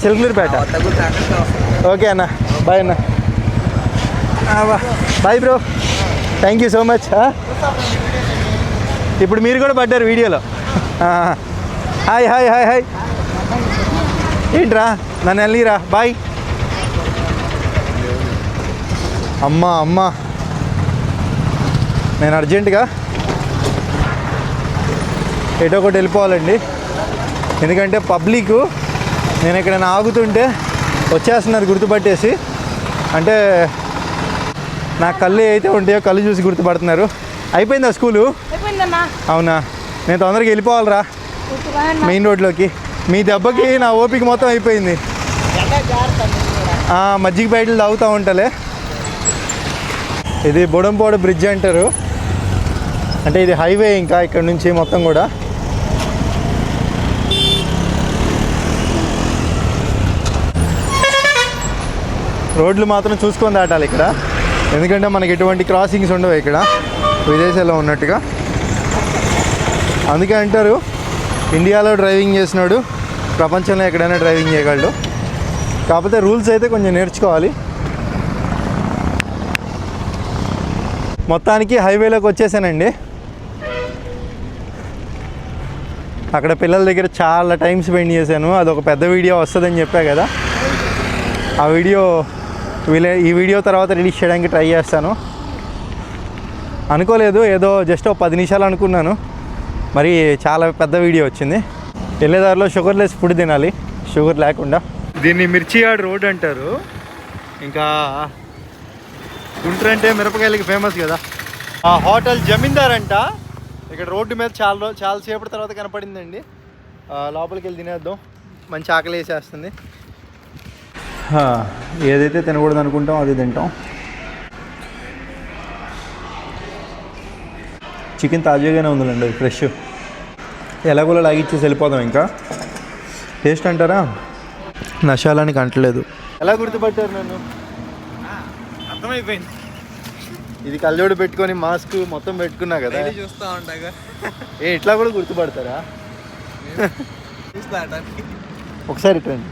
చిలకలూరిపేట. ఓకే అన్న, బాయ్ అన్న. Bye bro, thank you so much. ఇప్పుడు మీరు కూడా పడ్డారు వీడియోలో. Hi hi hi hi. ఏంట్రా, నన్ను వెళ్ళిరా. బాయ్. అమ్మా నేను అర్జెంటుగా ఎటో ఒకటి వెళ్ళిపోవాలండి. ఎందుకంటే పబ్లిక్ నేను ఎక్కడైనా ఆగుతుంటే వచ్చేస్తున్నారు గుర్తుపట్టేసి. అంటే నా కళ్ళు అయితే ఉంటాయో కళ్ళు చూసి గుర్తుపడుతున్నారు. అయిపోయిందా స్కూలు? అవునా, నేను తొందరగా వెళ్ళిపోవాలిరా మెయిన్ రోడ్లోకి. మీ దెబ్బకి నా ఓపిక మొత్తం అయిపోయింది. మజ్జిగ బయటలు తాగుతూ ఉంటాలే. ఇది బొడంపోడు బ్రిడ్జ్ అంటారు. అంటే ఇది హైవే ఇంకా ఇక్కడ నుంచి మొత్తం కూడా. రోడ్లు మాత్రం చూసుకొని దాటాలి ఇక్కడ, ఎందుకంటే మనకి ఎటువంటి క్రాసింగ్స్ ఉండవు ఇక్కడ విదేశాల్లో ఉన్నట్టుగా. అందుకే అంటారు ఇండియాలో డ్రైవింగ్ చేసినాడు ప్రపంచంలో ఎక్కడైనా డ్రైవింగ్ చేయగలడు. కాకపోతే రూల్స్ అయితే కొంచెం నేర్చుకోవాలి. మొత్తానికి హైవేలోకి వచ్చేసానండి. అక్కడ పిల్లల దగ్గర చాలా టైం స్పెండ్ చేశాను. అదొక పెద్ద వీడియో వస్తుందని చెప్పా కదా, ఆ వీడియో ఈ వీడియో తర్వాత రిలీజ్ చేయడానికి ట్రై చేస్తాను. అనుకోలేదు, ఏదో జస్ట్ 10 నిమిషాలు అనుకున్నాను, మరి చాలా పెద్ద వీడియో వచ్చింది. వెళ్ళేదారిలో షుగర్లెస్ ఫుడ్ తినాలి, షుగర్ లేకుండా. దీన్ని మిర్చియాడ్ రోడ్ అంటారు. ఇంకా గుంటూరు అంటే మిరపకాయలకి ఫేమస్ కదా. ఆ హోటల్ జమీందార్ అంట. ఇక్కడ రోడ్డు మీద చాలాసేపటి తర్వాత కనపడిందండి. లోపలికి వెళ్ళి తినేద్దాం, మంచి ఆకలి వేసేస్తుంది. ఏదైతే తినకూడదు అనుకుంటాం అది తింటాం. చికెన్ తాజాగానే ఉందండి, ఫ్రెష్. ఎలాగోలా లాగిచ్చేసి వెళ్ళిపోదాం. ఇంకా టేస్ట్ అంటారా, నశాలానికి అంటలేదు. ఎలా గుర్తుపట్టారు నన్ను? అర్థమైపోయింది. ఇది కళ్ళజోడు పెట్టుకొని మాస్క్ మొత్తం పెట్టుకున్నా కదా, చూస్తూ ఉంటాగా. ఇట్లా కూడా గుర్తుపడతారా? ఒకసారి రండి.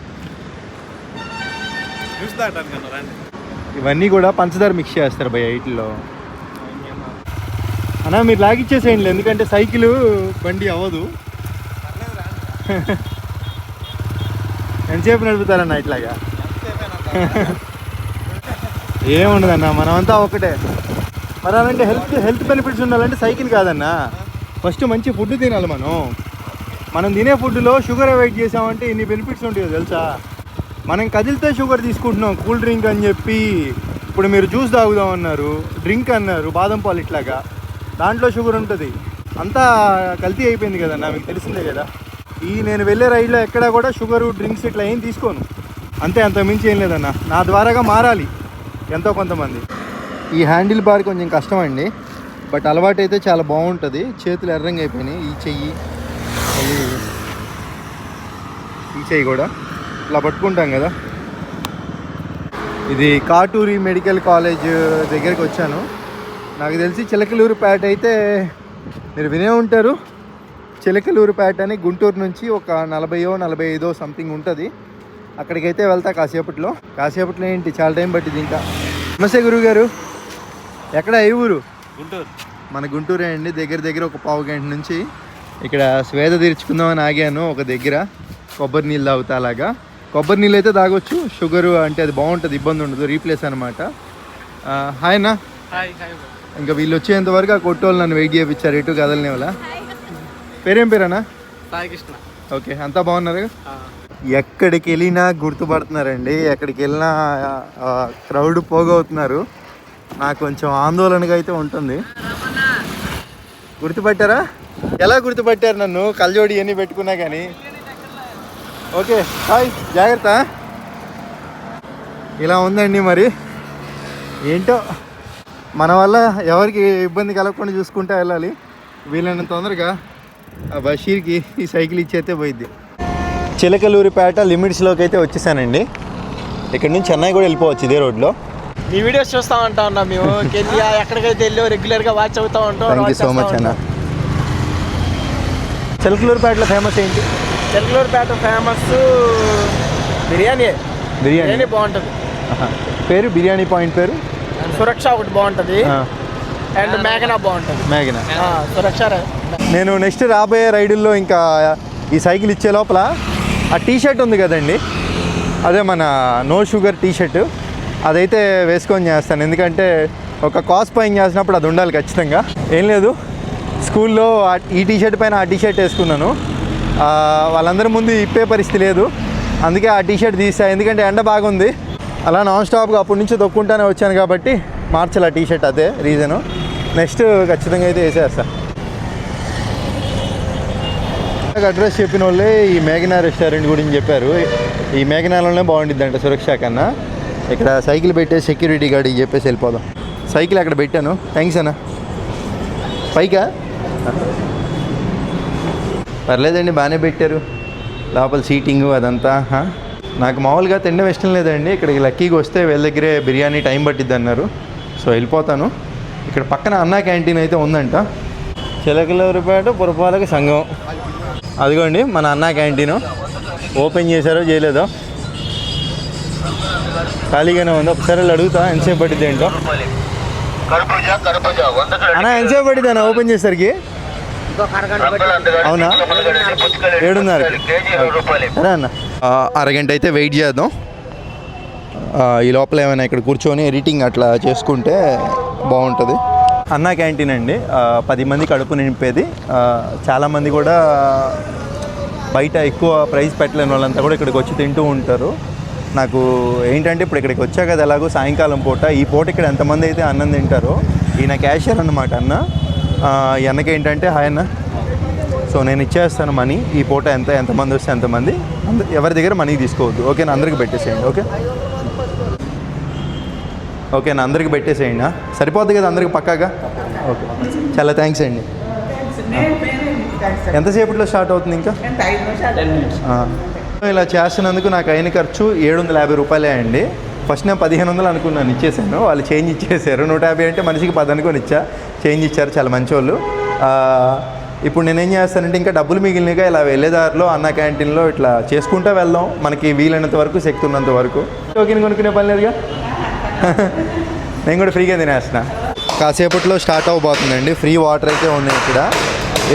ఇవన్నీ కూడా పంచదార మిక్స్ చేస్తారు భయ్య వీటిల్లో. అన్నా మీరు లాగిచ్చేసేయండి, ఎందుకంటే సైకిల్ బండి అవ్వదు. ఎంతసేపు నడుపుతారన్న ఇట్లాగా? ఏముండదన్న, మనమంతా ఒకటే. మరి అలాంటి హెల్త్ బెనిఫిట్స్ ఉండాలంటే సైకిల్ కాదన్నా, ఫస్ట్ మంచి ఫుడ్ తినాలి. మనం తినే ఫుడ్లో షుగర్ అవాయిడ్ చేసామంటే ఇన్ని బెనిఫిట్స్ ఉంటాయో తెలుసా. మనం కదిలితే షుగర్ తీసుకుంటున్నాం, కూల్ డ్రింక్ అని చెప్పి. ఇప్పుడు మీరు జ్యూస్ తాగుదాం అన్నారు, డ్రింక్ అన్నారు, బాదం పాలు, ఇట్లాగా దాంట్లో షుగర్ ఉంటుంది. అంతా కల్తీ అయిపోయింది కదన్నా, మీకు తెలిసిందే కదా. నేను వెళ్ళే రైడ్లో ఎక్కడా కూడా షుగరు డ్రింక్స్ ఇట్లా ఏం తీసుకోను. అంత మించి ఏం లేదన్నా. నా ద్వారాగా మారాలి ఎంతో కొంతమంది. ఈ హ్యాండిల్ బార్ కొంచెం కష్టం అండి, బట్ అలవాటు అయితే చాలా బాగుంటుంది. చేతులు ఎర్రంగా అయిపోయినాయి. ఈ చెయ్యి కూడా ఇలా పట్టుకుంటాం కదా. ఇది కాటూరి మెడికల్ కాలేజ్ దగ్గరికి వచ్చాను. నాకు తెలిసి చిలకలూరుపేట అయితే మీరు వినే ఉంటారు. చిలకలూరుపేట అని గుంటూరు నుంచి ఒక 40-45 సంథింగ్ ఉంటుంది. అక్కడికైతే వెళ్తా కాసేపట్లో ఏంటి, చాలా టైం పట్టింది ఇంకా. నమస్తే గురువు గారు, ఎక్కడ ఏ ఊరు? గుంటూరు. మన గుంటూరే అండి. దగ్గర ఒక పావు గంట నుంచి ఇక్కడ స్వేద తీర్చుకుందామని ఆగాను ఒక దగ్గర. కొబ్బరి నీళ్ళు తాగుతా. అలాగా కొబ్బరి నీళ్ళు అయితే తాగొచ్చు, షుగరు అంటే అది బాగుంటుంది, ఇబ్బంది ఉండదు, రీప్లేస్ అనమాట. హాయ్ అన్న. ఇంకా వీళ్ళు వచ్చేంత వరకు ఆ కొట్టోళ్ళు నన్ను వెయిట్ చేయించారు, ఎటు కదలనే వాళ్ళ. పేరేం పేరన్నా? సాయికృష్ణ. ఓకే, అంతా బాగున్నారు? ఎక్కడికి వెళ్ళినా గుర్తుపడుతున్నారండి. ఎక్కడికి వెళ్ళినా క్రౌడ్ పోగవుతున్నారు. నాకు కొంచెం ఆందోళనగా అయితే ఉంటుంది. గుర్తుపట్టారా? ఎలా గుర్తుపట్టారు నన్ను? కళ్ళజోడి అన్నీ పెట్టుకున్నా కానీ. ఓకే, హాయ్, జాగ్రత్త. ఇలా ఉందండి మరి. ఏంటో మన వల్ల ఎవరికి ఇబ్బంది కలగకుండా చూసుకుంటూ వెళ్ళాలి. వీళ్ళని తొందరగా ఆ బషీర్కి ఈ సైకిల్ ఇచ్చేస్తే పోయిద్ది. చిలకలూరిపేట లిమిట్స్లోకి అయితే వచ్చేసానండి. ఇక్కడ నుంచి చెన్నై కూడా వెళ్ళిపోవచ్చు ఇదే రోడ్లో. మీ వీడియోస్ చూస్తూ ఉంటాం మేము కెన్యా ఎక్కడికైతే వెళ్ళి రెగ్యులర్గా వాచ్ అవుతూ ఉంటాం. థ్యాంక్ యూ సో మచ్ అన్న. చిలకలూరుపేటలో ఫేమస్ ఏంటి? చిలకలూరుపేట ఫేమస్ బిర్యానీ బాగుంటుంది. పేరు బిర్యానీ పాయింట్ పేరు సురక్ష ఒకటి బాగుంటుంది అండ్ మేఘనా బాగుంటుంది. మేఘనా సురక్ష. నేను నెక్స్ట్ రాబోయే రైడుల్లో ఇంకా ఈ సైకిల్ ఇచ్చే లోపల ఆ టీషర్ట్ ఉంది కదండి, అదే మన నో షుగర్ టీషర్ట్, అదైతే వేసుకొని చేస్తాను. ఎందుకంటే ఒక కాస్ పైన చేసినప్పుడు అది ఉండాలి ఖచ్చితంగా. ఏం లేదు, స్కూల్లో ఈ టీషర్ట్ పైన ఆ టీషర్ట్ వేసుకున్నాను. వాళ్ళందరి ముందు ఇప్పే పరిస్థితి లేదు, అందుకే ఆ టీషర్ట్ తీసా. ఎందుకంటే ఎండ బాగుంది, అలా నాన్ స్టాప్గా అప్పటి నుంచి తొక్కుంటానే వచ్చాను కాబట్టి మార్చాలి ఆ టీషర్ట్. అదే రీజను. నెక్స్ట్ ఖచ్చితంగా అయితే వేసేస్తా. అడ్రస్ చెప్పిన వాళ్ళే ఈ మేఘనా రెస్టారెంట్ గురించి చెప్పారు. ఈ మేఘనాలోనే బాగుంటుంది అంట సురక్ష కన్నా. ఇక్కడ సైకిల్ పెట్టే సెక్యూరిటీ గార్డ్కి చెప్పేసి వెళ్ళిపోదాం. సైకిల్ అక్కడ పెట్టాను. థ్యాంక్స్ అన్న. పైకా పర్లేదండి, బాగానే పెట్టారు. లోపల సీటింగు అదంతా. నాకు మామూలుగా తినడం ఇష్టం లేదండి. ఇక్కడికి లక్కీగా వస్తే వీళ్ళ దగ్గరే బిర్యానీ టైం పట్టిద్ది అన్నారు, సో వెళ్ళిపోతాను. ఇక్కడ పక్కన అన్నా క్యాంటీన్ అయితే ఉందంట. చిలకలూరుపేట పురపాలక సంఘం, అదిగోండి మన అన్నా క్యాంటీను. ఓపెన్ చేశారో చేయలేదో, ఖాళీగానే ఉంది. ఒకసారి అడుగుతా ఎంతసేపు పట్టిద్ది ఏంటో. అన్నా ఎంతసేపు పట్టిద్ది అన్న ఓపెన్ చేసేసరికి? అవునా, 7:30. సరే అన్న, అరగంట అయితే వెయిట్ చేద్దాం. ఈ లోపల ఏమైనా ఇక్కడ కూర్చొని ఎడిటింగ్ అట్లా చేసుకుంటే బాగుంటుంది. అన్నా క్యాంటీన్ అండి, 10 మంది కడుపు నింపేది. చాలామంది కూడా బయట ఎక్కువ ప్రైస్ పెట్టలేని వాళ్ళంతా కూడా ఇక్కడికి వచ్చి తింటూ ఉంటారు. నాకు ఏంటంటే ఇప్పుడు ఇక్కడికి వచ్చా కదా, ఎలాగో సాయంకాలం పూట, ఈ పూట ఇక్కడ ఎంతమంది అయితే అన్నం తింటారో, ఈయన క్యాషియర్ అన్నమాట అన్న. ఈ అన్నకి ఏంటంటే హాయ్ అన్న, సో నేను ఇచ్చేస్తాను మనీ. ఈ పూట ఎంతమంది వస్తే ఎంతమంది, ఎవరి దగ్గర మనీ తీసుకోవద్దు, ఓకేనా? అందరికి పెట్టేసేయండి. ఓకేనా, అందరికి పెట్టేసేయండి. సరిపోద్ది కదా అందరికి పక్కాగా? ఓకే, చాలా థ్యాంక్స్ అండి. ఎంతసేపట్లో స్టార్ట్ అవుతుంది ఇంకా? ఇలా చేస్తున్నందుకు నాకు అయిన ఖర్చు 750 రూపాయలే అండి. ఫస్ట్ నేను 1500 అనుకున్నాను, ఇచ్చేసాను. వాళ్ళు చేంజ్ ఇచ్చేసారు. 150 అంటే మనిషికి 10 అనుకొని ఇచ్చా, చేంజ్ ఇచ్చారు. చాలా మంచోళ్ళు. ఇప్పుడు నేనేం చేస్తానంటే ఇంకా డబ్బులు మిగిలినగా ఇలా వెళ్ళేదారిలో అన్న క్యాంటీన్లో ఇట్లా చేసుకుంటూ వెళ్దాం, మనకి వీలైనంత వరకు, శక్తి ఉన్నంత వరకు. ఓకే, కొనుక్కునే పని లేదుగా, నేను కూడా ఫ్రీగా తినేస్తున్నా. కాసేపట్లో స్టార్ట్ అవ్వబోతుందండి. ఫ్రీ వాటర్ అయితే ఉన్నాయి ఇక్కడ.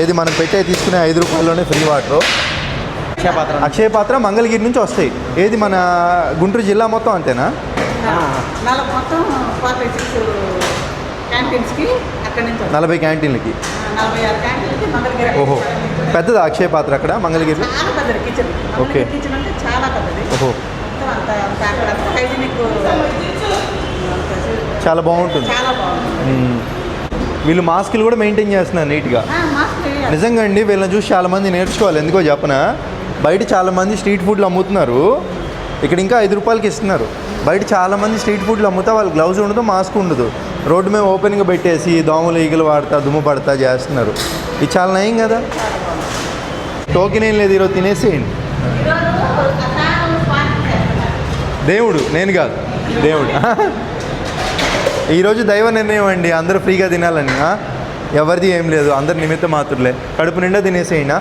ఏది మనం పెట్టే తీసుకునే 5 రూపాయల్లోనే ఫ్రీ వాటరు. అక్షయ పాత్ర మంగళగిరి నుంచి వస్తాయి. ఏది మన గుంటూరు జిల్లా మొత్తం అంతేనా? 40 క్యాంటీన్లకి. ఓహో, పెద్దదా అక్షయ పాత్ర అక్కడ మంగళగిరి? ఓకే, ఓహో, చాలా బాగుంటుంది. వీళ్ళు మాస్కులు కూడా మెయింటైన్ చేస్తున్నారు నీట్గా. నిజంగా అండి, వీళ్ళని చూసి చాలామంది నేర్చుకోవాలి. ఎందుకో చెప్పనా, బయట చాలామంది స్ట్రీట్ ఫుడ్లు అమ్ముతున్నారు, ఇక్కడ ఇంకా 5 రూపాయలకి ఇస్తున్నారు. బయట చాలామంది స్ట్రీట్ ఫుడ్లు అమ్ముతా వాళ్ళు గ్లౌజ్ ఉండదు, మాస్క్ ఉండదు, రోడ్డు మీద ఓపెన్గా పెట్టేసి దోమలు ఈగలు వాడతా దుమ్ము పడతా చేస్తున్నారు. ఇది చాలా నయం కదా. టోకెన్ ఏం లేదు, ఈరోజు తినేసేయండి. దేవుడు, నేను కాదు, దేవుడు. ఈరోజు దైవ నిర్ణయం అండి, అందరూ ఫ్రీగా తినాలని. ఎవరిది ఏం లేదు, అందరు నిమిత్త మాత్రులే. కడుపు నిండా తినేసేయినా.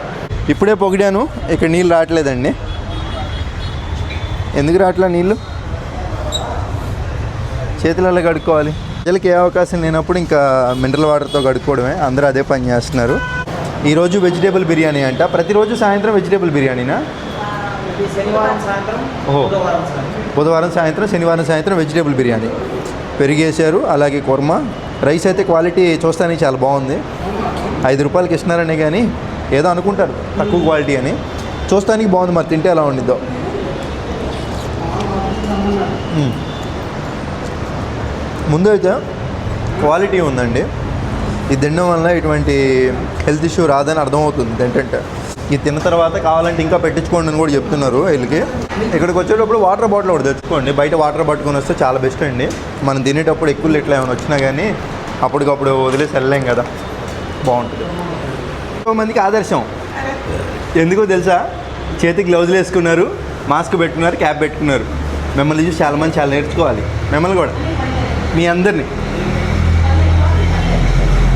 ఇప్పుడే పొగిడాను, ఇక్కడ నీళ్ళు రావట్లేదండి. ఎందుకు రావట్లే నీళ్ళు? చేతులలో కడుక్కోవాలి. ప్రజలకి ఏ అవకాశం లేనప్పుడు ఇంకా మినరల్ వాటర్తో కడుక్కోవడమే. అందరూ అదే పని చేస్తున్నారు. ఈరోజు వెజిటేబుల్ బిర్యానీ అంట. ప్రతిరోజు సాయంత్రం వెజిటేబుల్ బిర్యానీనా? ఓహో, బుధవారం సాయంత్రం, శనివారం సాయంత్రం వెజిటేబుల్ బిర్యానీ. పెరిగేశారు, అలాగే కుర్మా. రైస్ అయితే క్వాలిటీ చూస్తానికి చాలా బాగుంది. 5 రూపాయలకి ఇస్తున్నారనే కానీ ఏదో అనుకుంటారు తక్కువ క్వాలిటీ అని. చూస్తానికి బాగుంది, మరి తింటే ఎలా ఉండిద్దో. ముందైతే క్వాలిటీ ఉందండి. ఇది తినడం వల్ల ఇటువంటి హెల్త్ ఇష్యూ రాదని అర్థమవుతుంది ఏంటంటే. ఇది తిన్న తర్వాత కావాలంటే ఇంకా పెట్టించుకోండి అని కూడా చెప్తున్నారు వీళ్ళకి. ఇక్కడికి వచ్చేటప్పుడు వాటర్ బాటిల్ ఒకటి తెచ్చుకోండి. బయట వాటర్ పట్టుకొని వస్తే చాలా బెస్ట్ అండి. మనం తినేటప్పుడు ఎక్కువ ఇట్లా ఏమైనా వచ్చినా కానీ అప్పటికప్పుడు వదిలేసి వెళ్ళలేం కదా, బాగుంటుంది. ఎక్కువ మందికి ఆదర్శం ఎందుకో తెలుసా? చేతికి గ్లౌజులు వేసుకున్నారు, మాస్క్ పెట్టుకున్నారు, క్యాప్ పెట్టుకున్నారు. మిమ్మల్ని చూసి చాలామంది చాలా నేర్చుకోవాలి. మిమ్మల్ని కూడా మీ అందరినీ.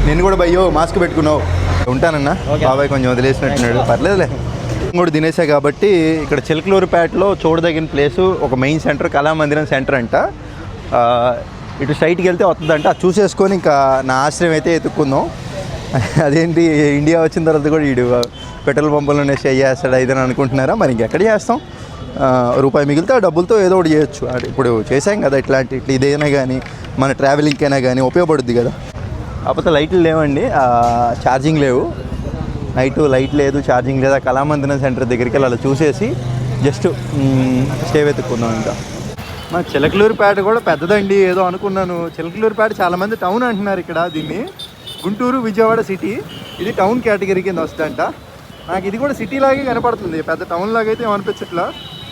నేను కూడా భయ్యో మాస్క్ పెట్టుకున్నావు. ఉంటానన్నా, బాబాయ్ కొంచెం వదిలేసినట్టున్నాడు, పర్లేదులే. కూడా తినేసా కాబట్టి ఇక్కడ చిలకలూరుపేటలో చూడదగిన ప్లేసు ఒక మెయిన్ సెంటర్ కళామందిరం సెంటర్ అంట. ఇటు సైట్కి వెళ్తే వస్తుందంట. అది చూసేసుకొని ఇంకా నా ఆశ్రయం అయితే ఎత్తుక్కుందాం. అదేంటి ఇండియా వచ్చిన తర్వాత కూడా వీడు పెట్రోల్ పంపులోనే స్టే చేస్తాడు ఇదని అనుకుంటున్నారా? మరి ఇంకెక్కడ చేస్తాం? రూపాయి మిగిలితే ఆ డబ్బులతో ఏదో ఒకటి చేయొచ్చు. ఇప్పుడు చేసాం కదా ఇట్లాంటి ఇదైనా కానీ మన ట్రావెలింగ్కైనా కానీ ఉపయోగపడుద్ది కదా. కాకపోతే లైట్లు లేవండి, ఛార్జింగ్ లేవు. నైటు లైట్ లేదు, ఛార్జింగ్ లేదా. కళామందిరం సెంటర్ దగ్గరికి వెళ్ళి అలా చూసేసి జస్ట్ స్టే వెతుక్కుందాం. ఇంకా మా చిలకలూరుపేట కూడా పెద్దదండి ఏదో అనుకున్నాను. చిలకలూరుపేట చాలామంది టౌన్ అంటున్నారు ఇక్కడ. దీన్ని గుంటూరు విజయవాడ సిటీ, ఇది టౌన్ కేటగిరీ కింద వస్తుందంట. నాకు ఇది కూడా సిటీ లాగే కనపడుతుంది, పెద్ద టౌన్ లాగా అయితే ఏమనిపించట్లా.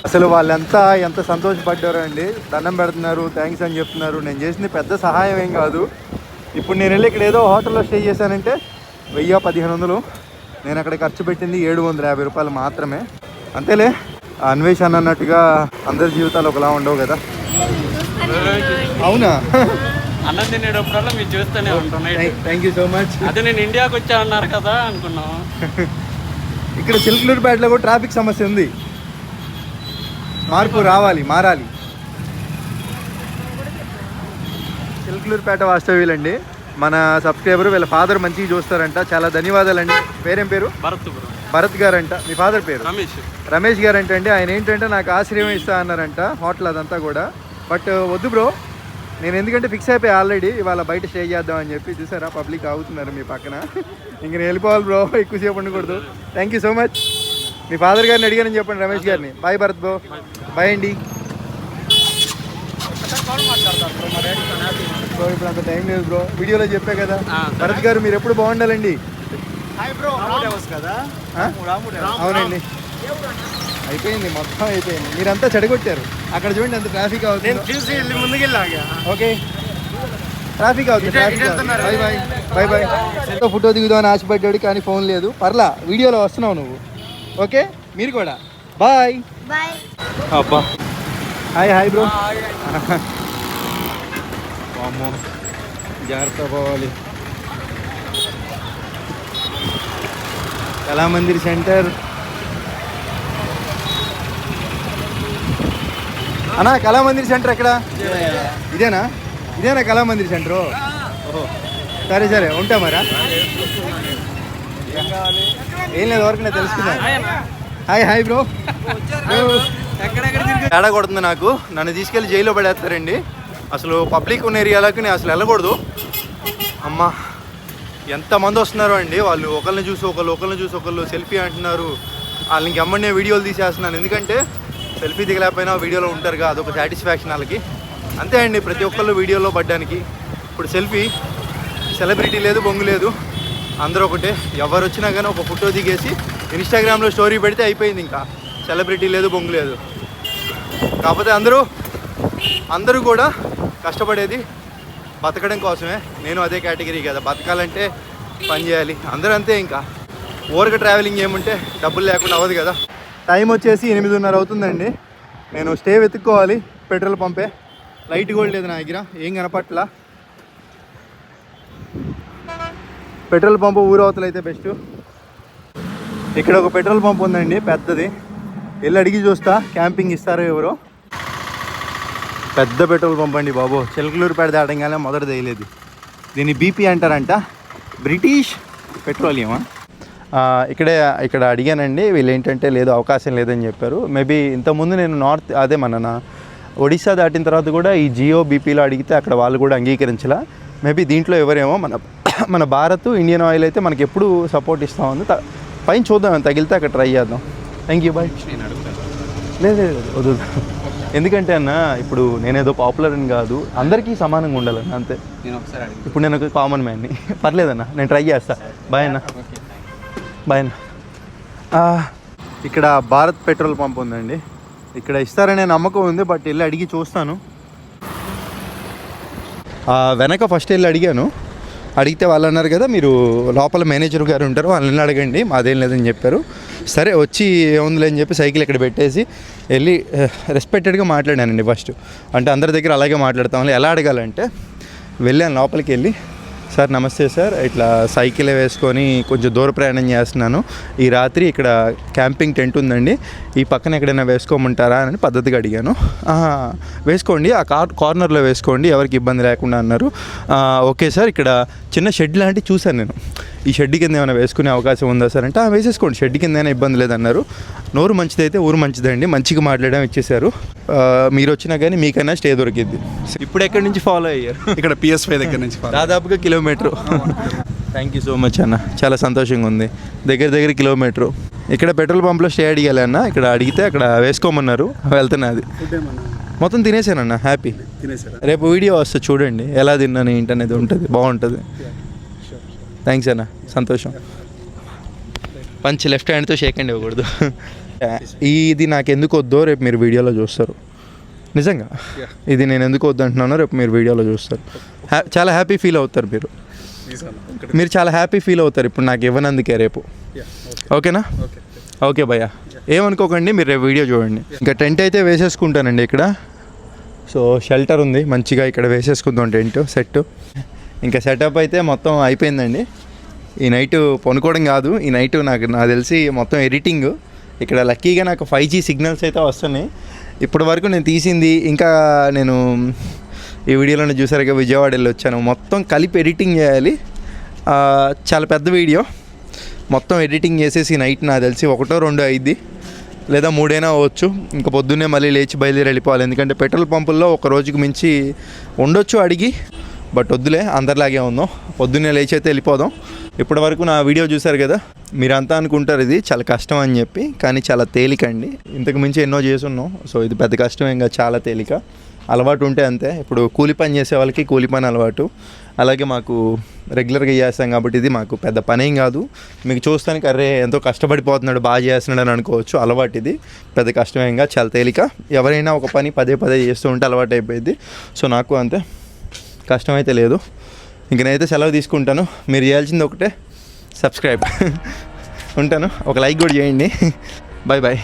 అసలు వాళ్ళంతా ఎంత సంతోషపడ్డారో అండి. దండం పెడుతున్నారు, థ్యాంక్స్ అని చెప్తున్నారు. నేను చేసింది పెద్ద సహాయం ఏం కాదు. ఇప్పుడు నేను వెళ్ళి ఇక్కడ ఏదో హోటల్లో స్టే చేశానంటే 1000-1500. నేను అక్కడ ఖర్చు పెట్టింది 750 రూపాయలు మాత్రమే. అంతేలే, అన్వేషణ అన్నట్టుగా అందరి జీవితాలు ఒకలా ఉండవు కదా. అవునా? అన్నం తినేటప్పుడల్లా మీరు చూస్తూనే ఉంటున్నాయి. Thank you so much. అదే నేను ఇండియాకి వచ్చా అన్నారు కదా అనుకున్నాం. ఇక్కడ చిలకలూరుపేటలో కూడా ట్రాఫిక్ సమస్య ఉంది. మార్పు మారాలి. చిలకలూరుపేట వాస్తవ్యులండి, మన సబ్స్క్రైబర్. వీళ్ళ ఫాదర్ మంచిగా చూస్తారంట. చాలా ధన్యవాదాలండి. పేరేం పేరు? భరత్ గారంట. మీ ఫాదర్ పేరు? రమేష్ గారంట అండి. ఆయన ఏంటంటే నాకు ఆశ్రయం ఇస్తా అన్నారంట, హోటల్ అదంతా కూడా. బట్ వద్దు బ్రో, నేను ఎందుకంటే ఫిక్స్ అయిపోయి ఆల్రెడీ ఇవాళ బయట స్టే చేద్దామని చెప్పి. చూసారా పబ్లిక్ అవుతున్నారు మీ పక్కన. ఇంక నేను వెళ్ళిపోవాలి బ్రో, ఎక్కువసేపు ఉండకూడదు. Thank you so much. Me father గారిని అడిగానని చెప్పండి, రమేష్ గారిని. బాయ్ భరత్ బ్రో, బాయ్ అండి. బ్రో ఇప్పుడు అంత టైం లేదు బ్రో, వీడియోలో చెప్పే కదా. భరత్ గారు మీరు ఎప్పుడు బాగుండాలండి. అవునండి, అయిపోయింది, మొత్తం అయిపోయింది. మీరంతా చెడగొట్టారు. అక్కడ చూడండి అంత ట్రాఫిక్ అవుతుంది. ఓకే, ట్రాఫిక్ అవుతుంది. Bye bye bye bye. Photo దిగుదామని ఆశపడ్డాడు కానీ ఫోన్ లేదు. పర్లా, వీడియోలో వస్తున్నావు నువ్వు. ఓకే, మీరు కూడా బాయ్. అబ్బా, హాయ్ బ్రో. అమ్మో, జాగ్రత్త పోవాలి. కళామందిర్ సెంటర్ అన్నా. కళామందిర్ సెంటర్ ఎక్కడ? ఇదేనా కళామందిర్ సెంటరు? ఓహో, సరే ఉంటా మరా. ఏం లేదు, వరకు నేను తెలుసుకున్నాను. Hi bro. తేడా కొడుతుంది నాకు. నన్ను తీసుకెళ్ళి జైల్లో పడేస్తారండి. అసలు పబ్లిక్ ఉన్న ఏరియాలోకి నేను అసలు వెళ్ళకూడదు. అమ్మా, ఎంతమంది వస్తున్నారో అండి. వాళ్ళు ఒకరిని చూసి ఒకళ్ళు సెల్ఫీ అంటున్నారు. వాళ్ళని ఇంకెమ్మడే వీడియోలు తీసేస్తున్నాను. ఎందుకంటే సెల్ఫీ దిగలేకపోయినా వీడియోలో ఉంటారుగా, అదొక సాటిస్ఫాక్షన్ వాళ్ళకి. అంతే అండి, ప్రతి ఒక్కళ్ళు వీడియోలో పడ్డానికి. ఇప్పుడు సెల్ఫీ, సెలబ్రిటీ లేదు, బొంగు లేదు, అందరూ ఒకటే. ఎవరు వచ్చినా కానీ ఒక ఫోటో దిగేసి ఇన్స్టాగ్రామ్లో స్టోరీ పెడితే అయిపోయింది. ఇంకా సెలబ్రిటీ లేదు, బొంగు లేదు. కాకపోతే అందరూ కూడా కష్టపడేది బతకడం కోసమే. నేను అదే కేటగిరీ కదా. బతకాలంటే పని చేయాలి, అందరూ అంతే. ఇంకా ఊరక ట్రావెలింగ్ ఏముంటే డబ్బులు లేకుండా అవ్వదు కదా. టైం వచ్చేసి 8:30 అవుతుందండి. నేను స్టే వెతుక్కోవాలి. పెట్రోల్ పంపే లైట్ కూడా లేదు నా దగ్గర, ఏం కనపట్లా. పెట్రోల్ పంపు ఊరవతలు అయితే బెస్ట్. ఇక్కడ ఒక పెట్రోల్ పంప్ ఉందండి, పెద్దది. వెళ్ళి అడిగి చూస్తా, క్యాంపింగ్ ఇస్తారో ఎవరో. పెద్ద పెట్రోల్ పంప్ అండి బాబు. చిలకలూరుపేట దాటంగానే మొదట తెలియలేదు. దీన్ని బీపీ అంటారంట, బ్రిటిష్ పెట్రోలియమా. ఇక్కడ అడిగానండి. వీళ్ళు ఏంటంటే లేదు, అవకాశం లేదని చెప్పారు. మేబీ ఇంతకుముందు నేను మన ఒడిశా దాటిన తర్వాత కూడా ఈ జియో బీపీలో అడిగితే అక్కడ వాళ్ళు కూడా అంగీకరించలా. మేబీ దీంట్లో ఎవరేమో మన భారత్ ఇండియన్ ఆయిల్ అయితే మనకి ఎప్పుడు సపోర్ట్ ఇస్తూ ఉంది. పైన చూద్దాం, తగిలితే అక్కడ ట్రై చేద్దాం. Thank you, bye. లేదు వద్దు, ఎందుకంటే అన్న ఇప్పుడు నేనేదో పాపులర్ అని కాదు, అందరికీ సమానంగా ఉండాలన్న, అంతే. ఇప్పుడు నేను ఒక కామన్ మ్యాన్ని. పర్లేదన్న, నేను ట్రై చేస్తా. బాయ్ అన్న. ఇక్కడ భారత్ పెట్రోల్ పంప్ ఉందండి. ఇక్కడ ఇస్తారనే నమ్మకం ఉంది, బట్ వెళ్ళి అడిగి చూస్తాను. వెనక ఫస్ట్ వెళ్ళి అడిగాను. అడిగితే వాళ్ళు అన్నారు కదా, మీరు లోపల మేనేజర్ గారు ఉంటారు, వాళ్ళని అడగండి, మాదేం లేదని చెప్పారు. సరే వచ్చి ఏముందిలే అని చెప్పి సైకిల్ ఇక్కడ పెట్టేసి వెళ్ళి రెస్పెక్టెడ్గా మాట్లాడానండి ఫస్ట్. అంటే అందరి దగ్గర అలాగే మాట్లాడతాం. ఎలా అడగాలంటే, వెళ్ళాను లోపలికి వెళ్ళి, సార్ నమస్తే సార్, ఇట్లా సైకిల్ వేసుకొని కొంచెం దూర ప్రయాణం చేస్తున్నాను, ఈ రాత్రి ఇక్కడ క్యాంపింగ్ టెంట్ ఉందండి, ఈ పక్కన ఎక్కడైనా వేసుకోమంటారా అని పద్ధతిగా అడిగాను. వేసుకోండి, ఆ కార్నర్లో వేసుకోండి, ఎవరికి ఇబ్బంది లేకుండా అన్నారు. ఓకే సార్, ఇక్కడ చిన్న షెడ్ లాంటివి చూశాను నేను, ఈ షెడ్ కింద ఏమైనా వేసుకునే అవకాశం ఉందా సార్ అంటే వేసేసుకోండి, షెడ్ కింద అయినా ఇబ్బంది లేదన్నారు. నోరు మంచిదైతే ఊరు మంచిదండి, మంచిగా మాట్లాడడం ఇచ్చేశారు. మీరు వచ్చినా కానీ మీకైనా స్టే దొరికింది. ఇప్పుడు ఎక్కడి నుంచి ఫాలో అయ్యారు? ఇక్కడ PS5 దగ్గర నుంచి దాదాపుగా kilometre. Thank you so much అన్న, చాలా సంతోషంగా ఉంది. దగ్గర కిలోమీటరు. ఇక్కడ పెట్రోల్ పంప్లో స్టే అడిగాలి అన్న, ఇక్కడ అడిగితే అక్కడ వేసుకోమన్నారు, వెళ్తున్నా. అది మొత్తం తినేసానన్న, హ్యాపీ. రేపు వీడియో వస్తే చూడండి ఎలా తిన్నాను ఏంటి అనేది ఉంటుంది, బాగుంటుంది. థ్యాంక్స్ అన్న, సంతోషం. పంచి లెఫ్ట్ హ్యాండ్తో షేక్ హ్యాండ్ ఇవ్వకూడదు. ఇది నాకు ఎందుకు వద్దో రేపు మీరు వీడియోలో చూస్తారు. నిజంగా ఇది నేను ఎందుకు వద్దు అంటున్నానో రేపు మీరు వీడియోలో చూస్తారు. చాలా హ్యాపీ ఫీల్ అవుతారు మీరు చాలా హ్యాపీ ఫీల్ అవుతారు ఇప్పుడు నాకు ఇవ్వనందుకే రేపు. ఓకేనా? ఓకే భయ్యా, ఏమనుకోకండి, మీరు రేపు వీడియో చూడండి. ఇంకా టెంట్ అయితే వేసేసుకుంటానండి ఇక్కడ. సో షెల్టర్ ఉంది మంచిగా, ఇక్కడ వేసేసుకుందాం టెంట్ సెట్. ఇంకా సెటప్ అయితే మొత్తం అయిపోయిందండి. ఈ నైట్ పనుకోవడం కాదు, ఈ నైట్ నాకు తెలిసి మొత్తం ఎడిటింగ్. ఇక్కడ లక్కీగా నాకు 5G సిగ్నల్స్ అయితే వస్తున్నాయి. ఇప్పటి వరకు నేను తీసింది, ఇంకా నేను ఈ వీడియోలో చూసారుగా విజయవాడ వెళ్ళి వచ్చాను, మొత్తం కలిపి ఎడిటింగ్ చేయాలి. చాలా పెద్ద వీడియో, మొత్తం ఎడిటింగ్ చేసేసి నైట్ నాకు తెలిసి 1-2 అయింది, లేదా 3 అవ్వచ్చు. ఇంకా పొద్దున్నే మళ్ళీ లేచి బయలుదేరి వెళ్ళిపోవాలి, ఎందుకంటే పెట్రోల్ పంపుల్లో ఒక రోజుకు మించి ఉండొచ్చు అడిగి, బట్ వద్దులే, అందరిలాగే ఉందాం, పొద్దున్నే లేచి అయితే వెళ్ళిపోదాం. ఇప్పటి వరకు నా వీడియో చూసారు కదా, మీరంతా అనుకుంటారు ఇది చాలా కష్టం అని చెప్పి, కానీ చాలా తేలిక అండి. ఇంతకు మించి ఎన్నో చేసున్నాం, సో ఇది పెద్ద కష్టం ఇంకా, చాలా తేలిక. అలవాటు ఉంటే అంతే. ఇప్పుడు కూలి పని చేసే వాళ్ళకి కూలి పని అలవాటు, అలాగే మాకు రెగ్యులర్గా చేస్తాం కాబట్టి ఇది మాకు పెద్ద పనేం కాదు. మీకు చూస్తానికి అరే ఎంతో కష్టపడిపోతున్నాడు, బాగా చేస్తున్నాడు అని అనుకోవచ్చు, అలవాటు ఇది పెద్ద కష్టమేంగా, చాలా తేలిక. ఎవరైనా ఒక పని పదే చేస్తూ ఉంటే అలవాటు అయిపోయింది. సో నాకు అంతే, కష్టమైతే లేదు. ఇంక నేనైతే సెలవు తీసుకుంటాను. మీరు చేయాల్సింది ఒకటే, సబ్స్క్రైబ్. ఉంటాను, ఒక లైక్ కూడా చేయండి. Bye bye.